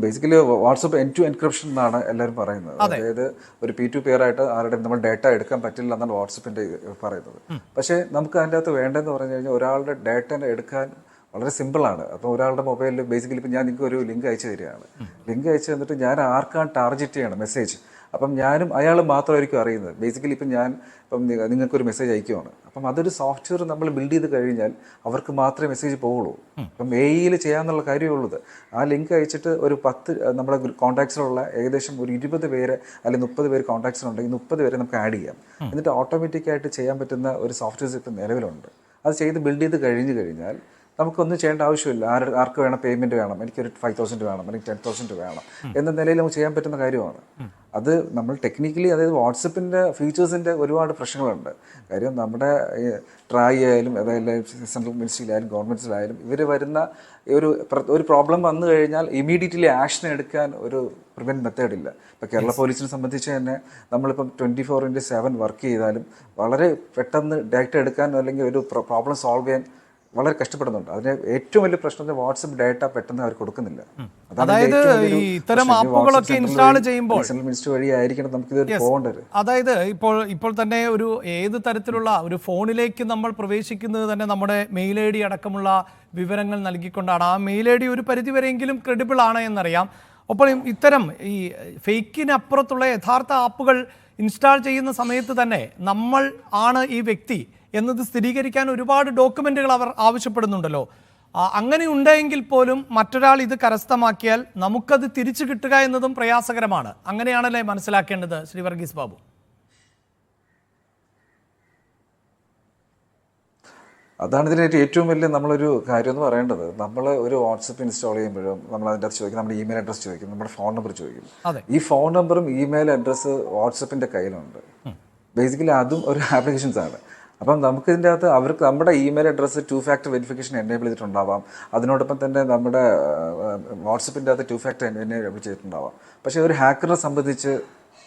Basically WhatsApp end to encryption എന്നാണ് എല്ലാവരും പറയുന്നത്. അതായത് ഒരു P2 പെയറായിട്ട് ആരുടെ നമ്മൾ ഡേറ്റ എടുക്കാൻ പറ്റില്ല എന്നാണ് വാട്സപ്പിന്റെ പറയുന്നത്. പക്ഷേ നമുക്ക് അതിൻ്റെ അകത്ത് വേണ്ടതെന്ന് പറഞ്ഞു കഴിഞ്ഞാൽ ഒരാളുടെ ഡേറ്റ എടുക്കാൻ വളരെ സിമ്പിളാണ്. അപ്പോൾ ഒരാളുടെ മൊബൈലിൽ ബേസിക്കലി ഇപ്പം ഞാൻ നിങ്ങൾക്ക് ഒരു ലിങ്ക് അയച്ചു തരികയാണ്. ലിങ്ക് അയച്ചു തന്നിട്ട് ഞാൻ ആർക്കാണ് ടാർഗറ്റ് ചെയ്യണം മെസ്സേജ്, അപ്പം ഞാനും അയാൾ മാത്രമായിരിക്കും അറിയുന്നത്. ബേസിക്കലി ഇപ്പം ഞാൻ നിങ്ങൾക്കൊരു മെസ്സേജ് അയക്കുവാണ്. അപ്പം അതൊരു സോഫ്റ്റ്വെയർ നമ്മൾ ബിൽഡ് ചെയ്ത് കഴിഞ്ഞാൽ അവർക്ക് മാത്രമേ മെസ്സേജ് പോവുള്ളൂ. അപ്പം AI ചെയ്യാന്നുള്ള കാര്യമുള്ളത്. ആ ലിങ്ക് അയച്ചിട്ട് ഒരു 10 നമ്മുടെ കോൺടാക്ട്സിലുള്ള ഏകദേശം ഒരു 20 പേര് അല്ലെങ്കിൽ 30 പേര് കോൺടാക്ട്സിലുണ്ടെങ്കിൽ 30 പേരെ നമുക്ക് ആഡ് ചെയ്യാം. എന്നിട്ട് ഓട്ടോമാറ്റിക്കായിട്ട് ചെയ്യാൻ പറ്റുന്ന ഒരു സോഫ്റ്റ്വെയർ ഇപ്പം നിലവിലുണ്ട്. അത് ചെയ്ത് ബിൽഡ് ചെയ്ത് കഴിഞ്ഞാൽ നമുക്കൊന്നും ചെയ്യേണ്ട ആവശ്യമില്ല. ആർക്ക് വേണം പേയ്മെൻറ്റ് വേണം, എനിക്കൊരു 5,000 വേണം, എനിക്ക് 10,000 വേണം എന്ന നിലയിൽ നമുക്ക് ചെയ്യാൻ പറ്റുന്ന കാര്യമാണ്. അത് നമ്മൾ ടെക്നിക്കലി, അതായത് വാട്സപ്പിൻ്റെ ഫീച്ചേഴ്സിൻ്റെ ഒരുപാട് പ്രശ്നങ്ങളുണ്ട്. കാര്യം നമ്മുടെ ട്രായ് ആയാലും അതായത് സെൻട്രൽ മിനിസ്ട്രിയിലായാലും ഗവൺമെൻറ്റ്സിലായാലും ഇവർ വരുന്ന ഒരു പ്രോബ്ലം വന്നു കഴിഞ്ഞാൽ ഇമീഡിയറ്റ്ലി ആക്ഷൻ എടുക്കാൻ ഒരു പ്രിവെൻറ്റ് മെത്തേഡില്ല. ഇപ്പോൾ കേരള പോലീസിനെ സംബന്ധിച്ച് തന്നെ നമ്മളിപ്പം 24/7 വർക്ക് ചെയ്താലും വളരെ പെട്ടെന്ന് ഡേറ്റ എടുക്കാൻ അല്ലെങ്കിൽ ഒരു പ്രോബ്ലം സോൾവ് ചെയ്യാൻ വളരെ കഷ്ടപ്പെടുന്നുണ്ട്. അതിന് ഏറ്റവും വലിയ പ്രശ്നം വാട്സപ്പ് ഡേറ്റ പെട്ടെന്ന് അവർ കൊടുക്കുന്നില്ല. അതായത് ഇത്തരം ആപ്പുകളൊക്കെ ഇൻസ്റ്റാൾ ചെയ്യുമ്പോൾ മിനിസ്റ്റർ വഴി ആയിരിക്കണം നമുക്കിത് പോകേണ്ടത്. അതായത് ഇപ്പോൾ തന്നെ ഒരു ഏത് തരത്തിലുള്ള ഒരു ഫോണിലേക്ക് നമ്മൾ പ്രവേശിക്കുന്നത് തന്നെ നമ്മുടെ മെയിൽ ID അടക്കമുള്ള വിവരങ്ങൾ നൽകിക്കൊണ്ടാണ്. ആ മെയിൽ ID ഒരു പരിധിവരെയെങ്കിലും ക്രെഡിബിൾ ആണ് എന്നറിയാം. ഒപ്പം ഇത്തരം ഈ ഫേക്കിനപ്പുറത്തുള്ള യഥാർത്ഥ ആപ്പുകൾ ഇൻസ്റ്റാൾ ചെയ്യുന്ന സമയത്ത് തന്നെ നമ്മൾ ആണ് ഈ വ്യക്തി എന്നത് സ്ഥിരീകരിക്കാൻ ഒരുപാട് ഡോക്യുമെന്റുകൾ അവർ ആവശ്യപ്പെടുന്നുണ്ടല്ലോ. അങ്ങനെ ഉണ്ടെങ്കിൽ പോലും മറ്റൊരാൾ ഇത് കരസ്ഥമാക്കിയാൽ നമുക്കത് തിരിച്ചു കിട്ടുക എന്നതും പ്രയാസകരമാണ്. അങ്ങനെയാണല്ലേ മനസ്സിലാക്കേണ്ടത് ശ്രീ വർഗീസ് ബാബു? അതാണ് ഇതിനായിട്ട് ഏറ്റവും വലിയ നമ്മളൊരു കാര്യം എന്ന് പറയേണ്ടത്. നമ്മൾ ഒരു വാട്സപ്പ് ഇൻസ്റ്റാൾ ചെയ്യുമ്പോഴും നമ്മൾ അതിൻ്റെ അകത്ത് ചോദിക്കും, നമ്മുടെ ഇമെയിൽ അഡ്രസ്സ് ചോദിക്കും, നമ്മുടെ ഫോൺ നമ്പർ ചോദിക്കും. ഈ ഫോൺ നമ്പറും ഇമെയിൽ അഡ്രസ്സ് വാട്സപ്പിൻ്റെ കയ്യിലുണ്ട്. ബേസിക്കലി അതും ഒരു ആപ്ലിക്കേഷൻസ് ആണ്. അപ്പം നമുക്കിതിൻ്റെ അകത്ത് അവർക്ക് നമ്മുടെ email address 2 factor verification enable ചെയ്തിട്ടുണ്ടാവാം. അതിനോടൊപ്പം തന്നെ നമ്മുടെ വാട്സപ്പിൻ്റെ അകത്ത് 2 ഫാക്ടർ എനേബിൾ ചെയ്തിട്ടുണ്ടാവാം. പക്ഷേ ഒരു ഹാക്കറിനെ സംബന്ധിച്ച്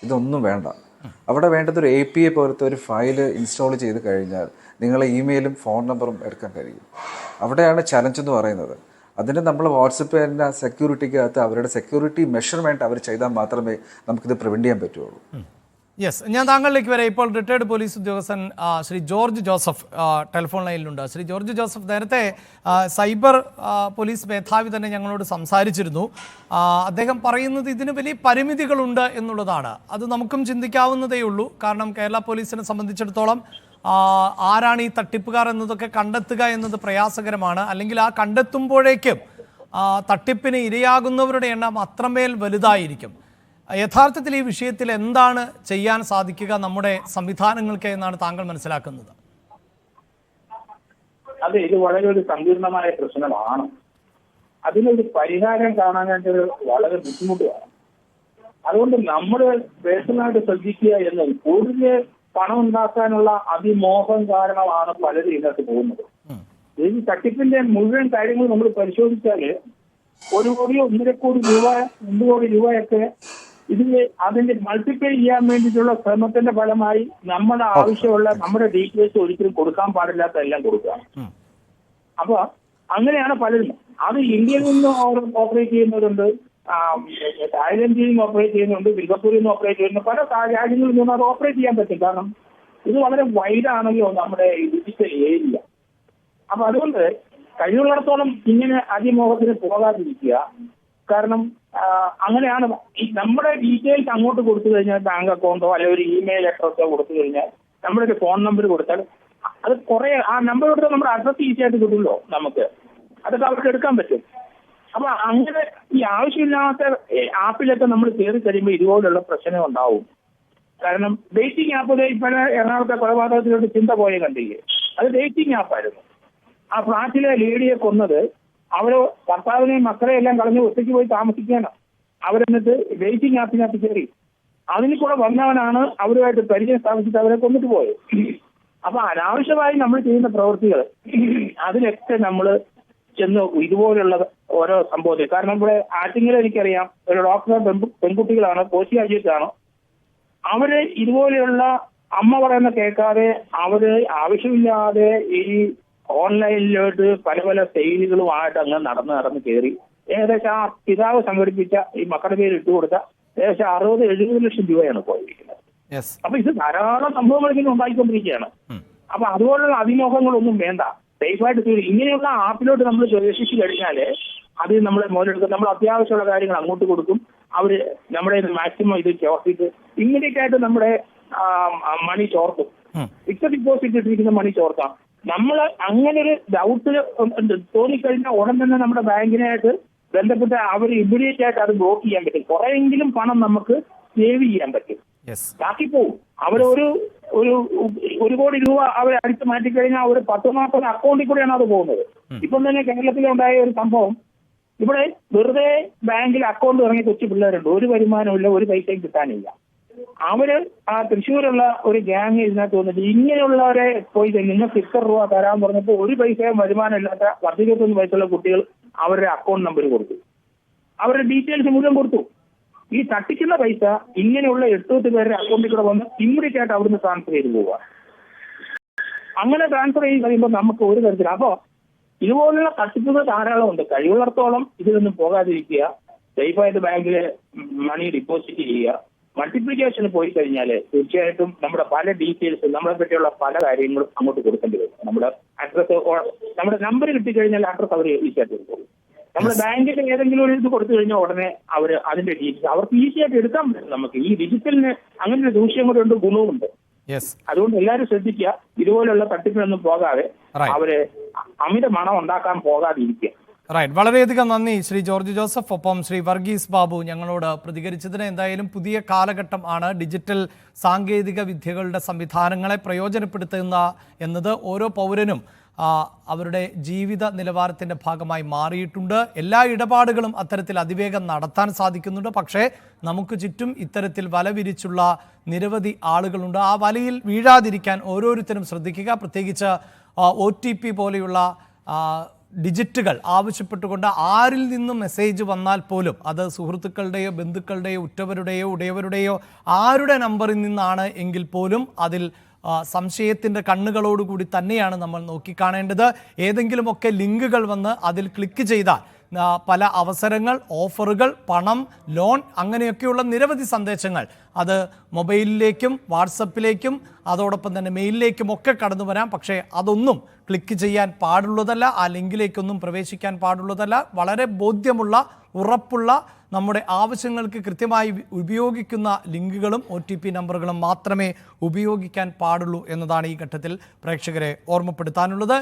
ഇതൊന്നും വേണ്ട. അവിടെ വേണ്ടത് ഒരു API പോലത്തെ ഒരു ഫയൽ ഇൻസ്റ്റാൾ ചെയ്ത് കഴിഞ്ഞാൽ നിങ്ങളെ ഇമെയിലും ഫോൺ നമ്പറും എടുക്കാൻ കഴിയും. അവിടെയാണ് ചലഞ്ച് എന്ന് പറയുന്നത്. അതിന് നമ്മൾ വാട്സപ്പ് തന്നെ സെക്യൂരിറ്റിക്കകത്ത് അവരുടെ സെക്യൂരിറ്റി മെഷർമെൻറ്റ് അവർ ചെയ്താൽ മാത്രമേ നമുക്കിത് പ്രിവെൻറ്റ് ചെയ്യാൻ പറ്റുള്ളൂ. യെസ്, ഞാൻ താങ്കളിലേക്ക് വരെ. ഇപ്പോൾ റിട്ടയർഡ് പോലീസ് ഉദ്യോഗസ്ഥൻ ശ്രീ ജോർജ് ജോസഫ് ടെലിഫോൺ ലൈനിലുണ്ട്. ശ്രീ ജോർജ് ജോസഫ്, നേരത്തെ സൈബർ പോലീസ് മേധാവി തന്നെ ഞങ്ങളോട് സംസാരിച്ചിരുന്നു. അദ്ദേഹം പറയുന്നത് ഇതിന് വലിയ പരിമിതികളുണ്ട് എന്നുള്ളതാണ്. അത് നമുക്കും ചിന്തിക്കാവുന്നതേ ഉള്ളൂ. കാരണം കേരള പോലീസിനെ സംബന്ധിച്ചിടത്തോളം ആരാണ് ഈ തട്ടിപ്പുകാർ എന്നതൊക്കെ കണ്ടെത്തുക എന്നത് പ്രയാസകരമാണ്. അല്ലെങ്കിൽ ആ കണ്ടെത്തുമ്പോഴേക്കും തട്ടിപ്പിന് ഇരയാകുന്നവരുടെ എണ്ണം അത്രമേൽ വലുതായിരിക്കും. യഥാർത്ഥത്തിൽ ഈ വിഷയത്തിൽ എന്താണ് ചെയ്യാൻ സാധിക്കുക നമ്മുടെ സംവിധാനങ്ങൾക്ക് എന്നാണ് താങ്കൾ മനസ്സിലാക്കുന്നത്? അതെ, ഇത് വളരെ ഒരു സങ്കീർണമായ പ്രശ്നമാണ്. അതിനൊരു പരിഹാരം കാണാനായിട്ട് വളരെ ബുദ്ധിമുട്ടാണ്. അതുകൊണ്ട് നമ്മൾ പേഴ്സണലായിട്ട് ശ്രദ്ധിക്കുക എന്നത് കൂടുതൽ പണം ഉണ്ടാക്കാനുള്ള അതിമോഹം കാരണമാണ് പലരും ഇതിനകത്ത് പോകുന്നത്. ഈ തട്ടിപ്പിന്റെ മുഴുവൻ കാര്യങ്ങൾ നമ്മൾ പരിശോധിച്ചാൽ 1 കോടി 1.5 കോടി രൂപ 2 കോടി രൂപയൊക്കെ ഇതിന് അതിന്റെ മൾട്ടിപ്ലൈ ചെയ്യാൻ വേണ്ടിയിട്ടുള്ള ശ്രമത്തിന്റെ ഫലമായി നമ്മുടെ ആവശ്യമുള്ള നമ്മുടെ ഡീറ്റെയിൽസ് ഒരിക്കലും കൊടുക്കാൻ പാടില്ലാത്ത എല്ലാം കൊടുക്കുക. അപ്പൊ അങ്ങനെയാണ് പലരും. അത് ഇന്ത്യയിൽ നിന്ന് ഓപ്പറേറ്റ് ചെയ്യുന്നവരുണ്ട്, തായ്ലൻഡിൽ നിന്ന് ഓപ്പറേറ്റ് ചെയ്യുന്നുണ്ട്, സിംഗപ്പൂരിൽ നിന്ന് ഓപ്പറേറ്റ് ചെയ്യുന്നു, പല രാജ്യങ്ങളിൽ നിന്ന് അത് ഓപ്പറേറ്റ് ചെയ്യാൻ പറ്റും. കാരണം ഇത് വളരെ വൈഡാണല്ലോ നമ്മുടെ ഡിജിറ്റൽ ഏരിയ. അപ്പൊ അതുകൊണ്ട് കഴിയുള്ളിടത്തോളം ഇങ്ങനെ അതിമോഹത്തിന് പോകാതിരിക്കുക. കാരണം അങ്ങനെയാണ് നമ്മുടെ ഡീറ്റെയിൽസ് അങ്ങോട്ട് കൊടുത്തു കഴിഞ്ഞാൽ, ബാങ്ക് അക്കൗണ്ടോ അല്ലെങ്കിൽ ഒരു ഇമെയിൽ അഡ്രസ്സോ കൊടുത്തു കഴിഞ്ഞാൽ, നമ്മുടെ ഒരു ഫോൺ നമ്പർ കൊടുത്താൽ അത് കുറെ ആ നമ്പർ കൊടുത്താൽ നമ്മുടെ അഡ്രസ് ഈസി ആയിട്ട് കിട്ടുമല്ലോ നമുക്ക്. അതൊക്കെ അവർക്ക് എടുക്കാൻ പറ്റും. അപ്പൊ അങ്ങനെ ഈ ആവശ്യമില്ലാത്ത ആപ്പിലൊക്കെ നമ്മൾ കയറി കഴിയുമ്പോൾ ഇതുപോലുള്ള പ്രശ്നം ഉണ്ടാവും. കാരണം ഡേറ്റിംഗ് ആപ്പ് ഇപ്പൊ എറണാകുളത്തെ കൊലപാതകത്തിലോട്ട് ചിന്ത പോയ കണ്ടില്ലേ, അത് ഡേറ്റിംഗ് ആപ്പായിരുന്നു. ആ ഫ്ലാറ്റിലെ ലേഡിയെ കൊന്നത് അവര് ഭർത്താവിനെയും മക്കളെയും എല്ലാം കളഞ്ഞ് ഒറ്റയ്ക്ക് പോയി താമസിക്കാനാണ്. അവരെന്നിട്ട് ഡേറ്റിംഗ് ആപ്പിനകത്ത് കയറി അതിൽ കൂടെ വന്നവനാണ് അവരുമായിട്ട് പരിചയം സ്ഥാപിച്ചിട്ട് അവരെ കൊന്നിട്ട് പോയത്. അപ്പൊ അനാവശ്യമായി നമ്മൾ ചെയ്യുന്ന പ്രവൃത്തികൾ അതിലൊക്കെ നമ്മൾ ചെന്ന് ഇതുപോലുള്ള ഓരോ സംഭവത്തിൽ, കാരണം ഇവിടെ ആറ്റിങ്ങൽ എനിക്കറിയാം ഒരു ഡോക്ടറെ പെൺകുട്ടികളാണ്, കോശി അജിത്താണ്. അവര് ഇതുപോലെയുള്ള അമ്മ പറയുന്ന കേൾക്കാതെ അവര് ആവശ്യമില്ലാതെ ഈ ഓൺലൈനിലോട്ട് പല പല സെയിലുകളുമായിട്ട് അങ്ങ് നടന്ന് കയറി ഏകദേശം ആ പിതാവ് സംഘടിപ്പിച്ച ഈ മക്കളുടെ പേര് ഇട്ടുകൊടുത്ത ഏകദേശം 60-70 ലക്ഷം രൂപയാണ് പോയിരിക്കുന്നത്. അപ്പൊ ഇത് ധാരാളം സംഭവങ്ങൾ ഇങ്ങനെ ഉണ്ടായിക്കൊണ്ടിരിക്കുകയാണ്. അപ്പൊ അതുപോലുള്ള അതിമോഹങ്ങളൊന്നും വേണ്ട. സേഫായിട്ട് ഇങ്ങനെയുള്ള ആപ്പിലോട്ട് നമ്മൾ പ്രവേശിച്ചു കഴിഞ്ഞാല് അത് നമ്മളെ മുതലെടുക്കും. നമ്മൾ അത്യാവശ്യമുള്ള കാര്യങ്ങൾ അങ്ങോട്ട് കൊടുക്കും. അവര് നമ്മുടെ മാക്സിമം ഇത് ചോർത്തിട്ട് ഇമ്മീഡിയറ്റ് ആയിട്ട് നമ്മുടെ മണി ചോർത്തും. ഫിക്സഡ് ഡിപ്പോസിറ്റ് ഇട്ടിരിക്കുന്ന മണി ചോർത്താം. നമ്മൾ അങ്ങനെ ഒരു ഡൗട്ട് തോന്നിക്കഴിഞ്ഞാൽ ഉടൻ തന്നെ നമ്മുടെ ബാങ്കിനായിട്ട് ബന്ധപ്പെട്ട് അവർ ഇമ്മീഡിയറ്റ് ആയിട്ട് അത് ബ്ലോക്ക് ചെയ്യാൻ പറ്റും. കുറെയെങ്കിലും പണം നമുക്ക് സേവ് ചെയ്യാൻ പറ്റും. ബാക്കി പോവും. അവരൊരു 1 കോടി രൂപ അവർ അടിച്ചു മാറ്റിക്കഴിഞ്ഞാൽ ഒരു 10 മാസം അക്കൗണ്ടിൽ കൂടെയാണ് അത് പോകുന്നത്. ഇപ്പം തന്നെ കേരളത്തിലുണ്ടായ ഒരു സംഭവം, ഇവിടെ വെറുതെ ബാങ്കിൽ അക്കൗണ്ട് ഇറങ്ങി കൊച്ചു പിള്ളേരുണ്ട്, ഒരു വരുമാനമില്ല, ഒരു പൈസയും കിട്ടാനില്ല. അവര് ആ തൃശ്ശൂരുള്ള ഒരു ഗ്യാങ് ഇതിനകത്ത് വന്നിട്ട് ഇങ്ങനെയുള്ളവരെ പോയി നിങ്ങൾക്ക് ഇത്ര രൂപ തരാൻ പറഞ്ഞപ്പോൾ ഒരു പൈസയും വരുമാനം ഇല്ലാത്ത 10-21 വയസ്സുള്ള കുട്ടികൾ അവരുടെ അക്കൗണ്ട് നമ്പർ കൊടുത്തു, അവരുടെ ഡീറ്റെയിൽസ് മുഴുവൻ കൊടുത്തു. ഈ തട്ടിക്കുന്ന പൈസ ഇങ്ങനെയുള്ള 8-10 പേരുടെ അക്കൗണ്ടിൽ കൂടെ വന്ന് ഇമ്മീഡിയറ്റ് ആയിട്ട് അവിടുന്ന് ട്രാൻസ്ഫർ ചെയ്ത് പോവുക. അങ്ങനെ ട്രാൻസ്ഫർ ചെയ്ത് കഴിയുമ്പോൾ നമുക്ക് ഒരു തരത്തില്ല. അപ്പോ ഇതുപോലുള്ള തട്ടിപ്പുകൾ ധാരാളമുണ്ട്. കഴിവുള്ളിടത്തോളം ഇതിലൊന്നും പോകാതിരിക്കുക, സേഫായിട്ട് ബാങ്കിൽ മണി ഡിപ്പോസിറ്റ് ചെയ്യുക. മൾട്ടിപ്ലിക്കേഷന് പോയി കഴിഞ്ഞാൽ തീർച്ചയായിട്ടും നമ്മുടെ പല ഡീറ്റെയിൽസ്, നമ്മളെ പറ്റിയുള്ള പല കാര്യങ്ങളും അങ്ങോട്ട് കൊടുക്കേണ്ടി വരും. നമ്മുടെ അഡ്രസ്, നമ്മുടെ നമ്പർ കിട്ടിക്കഴിഞ്ഞാൽ അഡ്രസ് അവർ ഈസിയായിട്ട് കൊടുക്കും. നമ്മുടെ ബാങ്കിന്റെ ഏതെങ്കിലും ഒരു ഇത് കൊടുത്തു കഴിഞ്ഞാൽ ഉടനെ അവർ അതിന്റെ ഡീറ്റെയിൽസ് അവർക്ക് ഈസിയായിട്ട് എടുക്കാൻ പറ്റും. നമുക്ക് ഈ ഡിജിറ്റലിന് അങ്ങനെ ഒരു ദൂഷ്യം കൂടെ ഉണ്ട്, ഗുണവുമുണ്ട്. അതുകൊണ്ട് എല്ലാവരും ശ്രദ്ധിക്കുക, ഇതുപോലുള്ള തട്ടിപ്പിനൊന്നും പോകാതെ അവര് അമിത മണം ഉണ്ടാക്കാൻ പോകാതിരിക്കുക. റൈറ്റ്, വളരെയധികം നന്ദി ശ്രീ ജോർജ് ജോസഫ്. ഒപ്പം ശ്രീ വർഗീസ് ബാബു ഞങ്ങളോട് പ്രതികരിച്ചതിന്. എന്തായാലും പുതിയ കാലഘട്ടം ആണ്. ഡിജിറ്റൽ സാങ്കേതിക വിദ്യകളുടെ സംവിധാനങ്ങളെ പ്രയോജനപ്പെടുത്തുന്ന എന്നത് ഓരോ പൗരനും അവരുടെ ജീവിത നിലവാരത്തിൻ്റെ ഭാഗമായി മാറിയിട്ടുണ്ട്. എല്ലാ ഇടപാടുകളും അത്തരത്തിൽ അതിവേഗം നടത്താൻ സാധിക്കുന്നുണ്ട്. പക്ഷേ നമുക്ക് ചുറ്റും ഇത്തരത്തിൽ വല വിരിച്ചുള്ള നിരവധി ആളുകളുണ്ട്. ആ വലയിൽ വീഴാതിരിക്കാൻ ഓരോരുത്തരും ശ്രദ്ധിക്കുക. പ്രത്യേകിച്ച് OTP പോലെയുള്ള ഡിജിറ്റുകൾ ആവശ്യപ്പെട്ടുകൊണ്ട് ആരിൽ നിന്നും മെസ്സേജ് വന്നാൽ പോലും അത് സുഹൃത്തുക്കളുടെയോ ബന്ധുക്കളുടെയോ ഉറ്റവരുടെയോ ഉടയവരുടെയോ ആരുടെ നമ്പറിൽ നിന്നാണ് എങ്കിൽ പോലും അതിൽ സംശയത്തിൻ്റെ കണ്ണുകളോടുകൂടി തന്നെയാണ് നമ്മൾ നോക്കിക്കാണേണ്ടത്. ഏതെങ്കിലുമൊക്കെ ലിങ്കുകൾ വന്ന് അതിൽ ക്ലിക്ക് ചെയ്താൽ പല അവസരങ്ങൾ, ഓഫറുകൾ, പണം, ലോൺ അങ്ങനെയൊക്കെയുള്ള നിരവധി സന്ദേശങ്ങൾ അത് മൊബൈലിലേക്കും വാട്സപ്പിലേക്കും അതോടൊപ്പം തന്നെ മെയിലിലേക്കും ഒക്കെ കടന്നു വരാം. പക്ഷേ അതൊന്നും ക്ലിക്ക് ചെയ്യാൻ പാടുള്ളതല്ല, ആ ലിങ്കിലേക്കൊന്നും പ്രവേശിക്കാൻ പാടുള്ളതല്ല. വളരെ ബോധ്യമുള്ള, ഉറപ്പുള്ള, നമ്മുടെ ആവശ്യങ്ങൾക്ക് കൃത്യമായി ഉപയോഗിക്കുന്ന ലിങ്കുകളും OTP നമ്പറുകളും മാത്രമേ ഉപയോഗിക്കാൻ പാടുള്ളൂ എന്നതാണ് ഈ ഘട്ടത്തിൽ പ്രേക്ഷകരെ ഓർമ്മപ്പെടുത്താനുള്ളത്.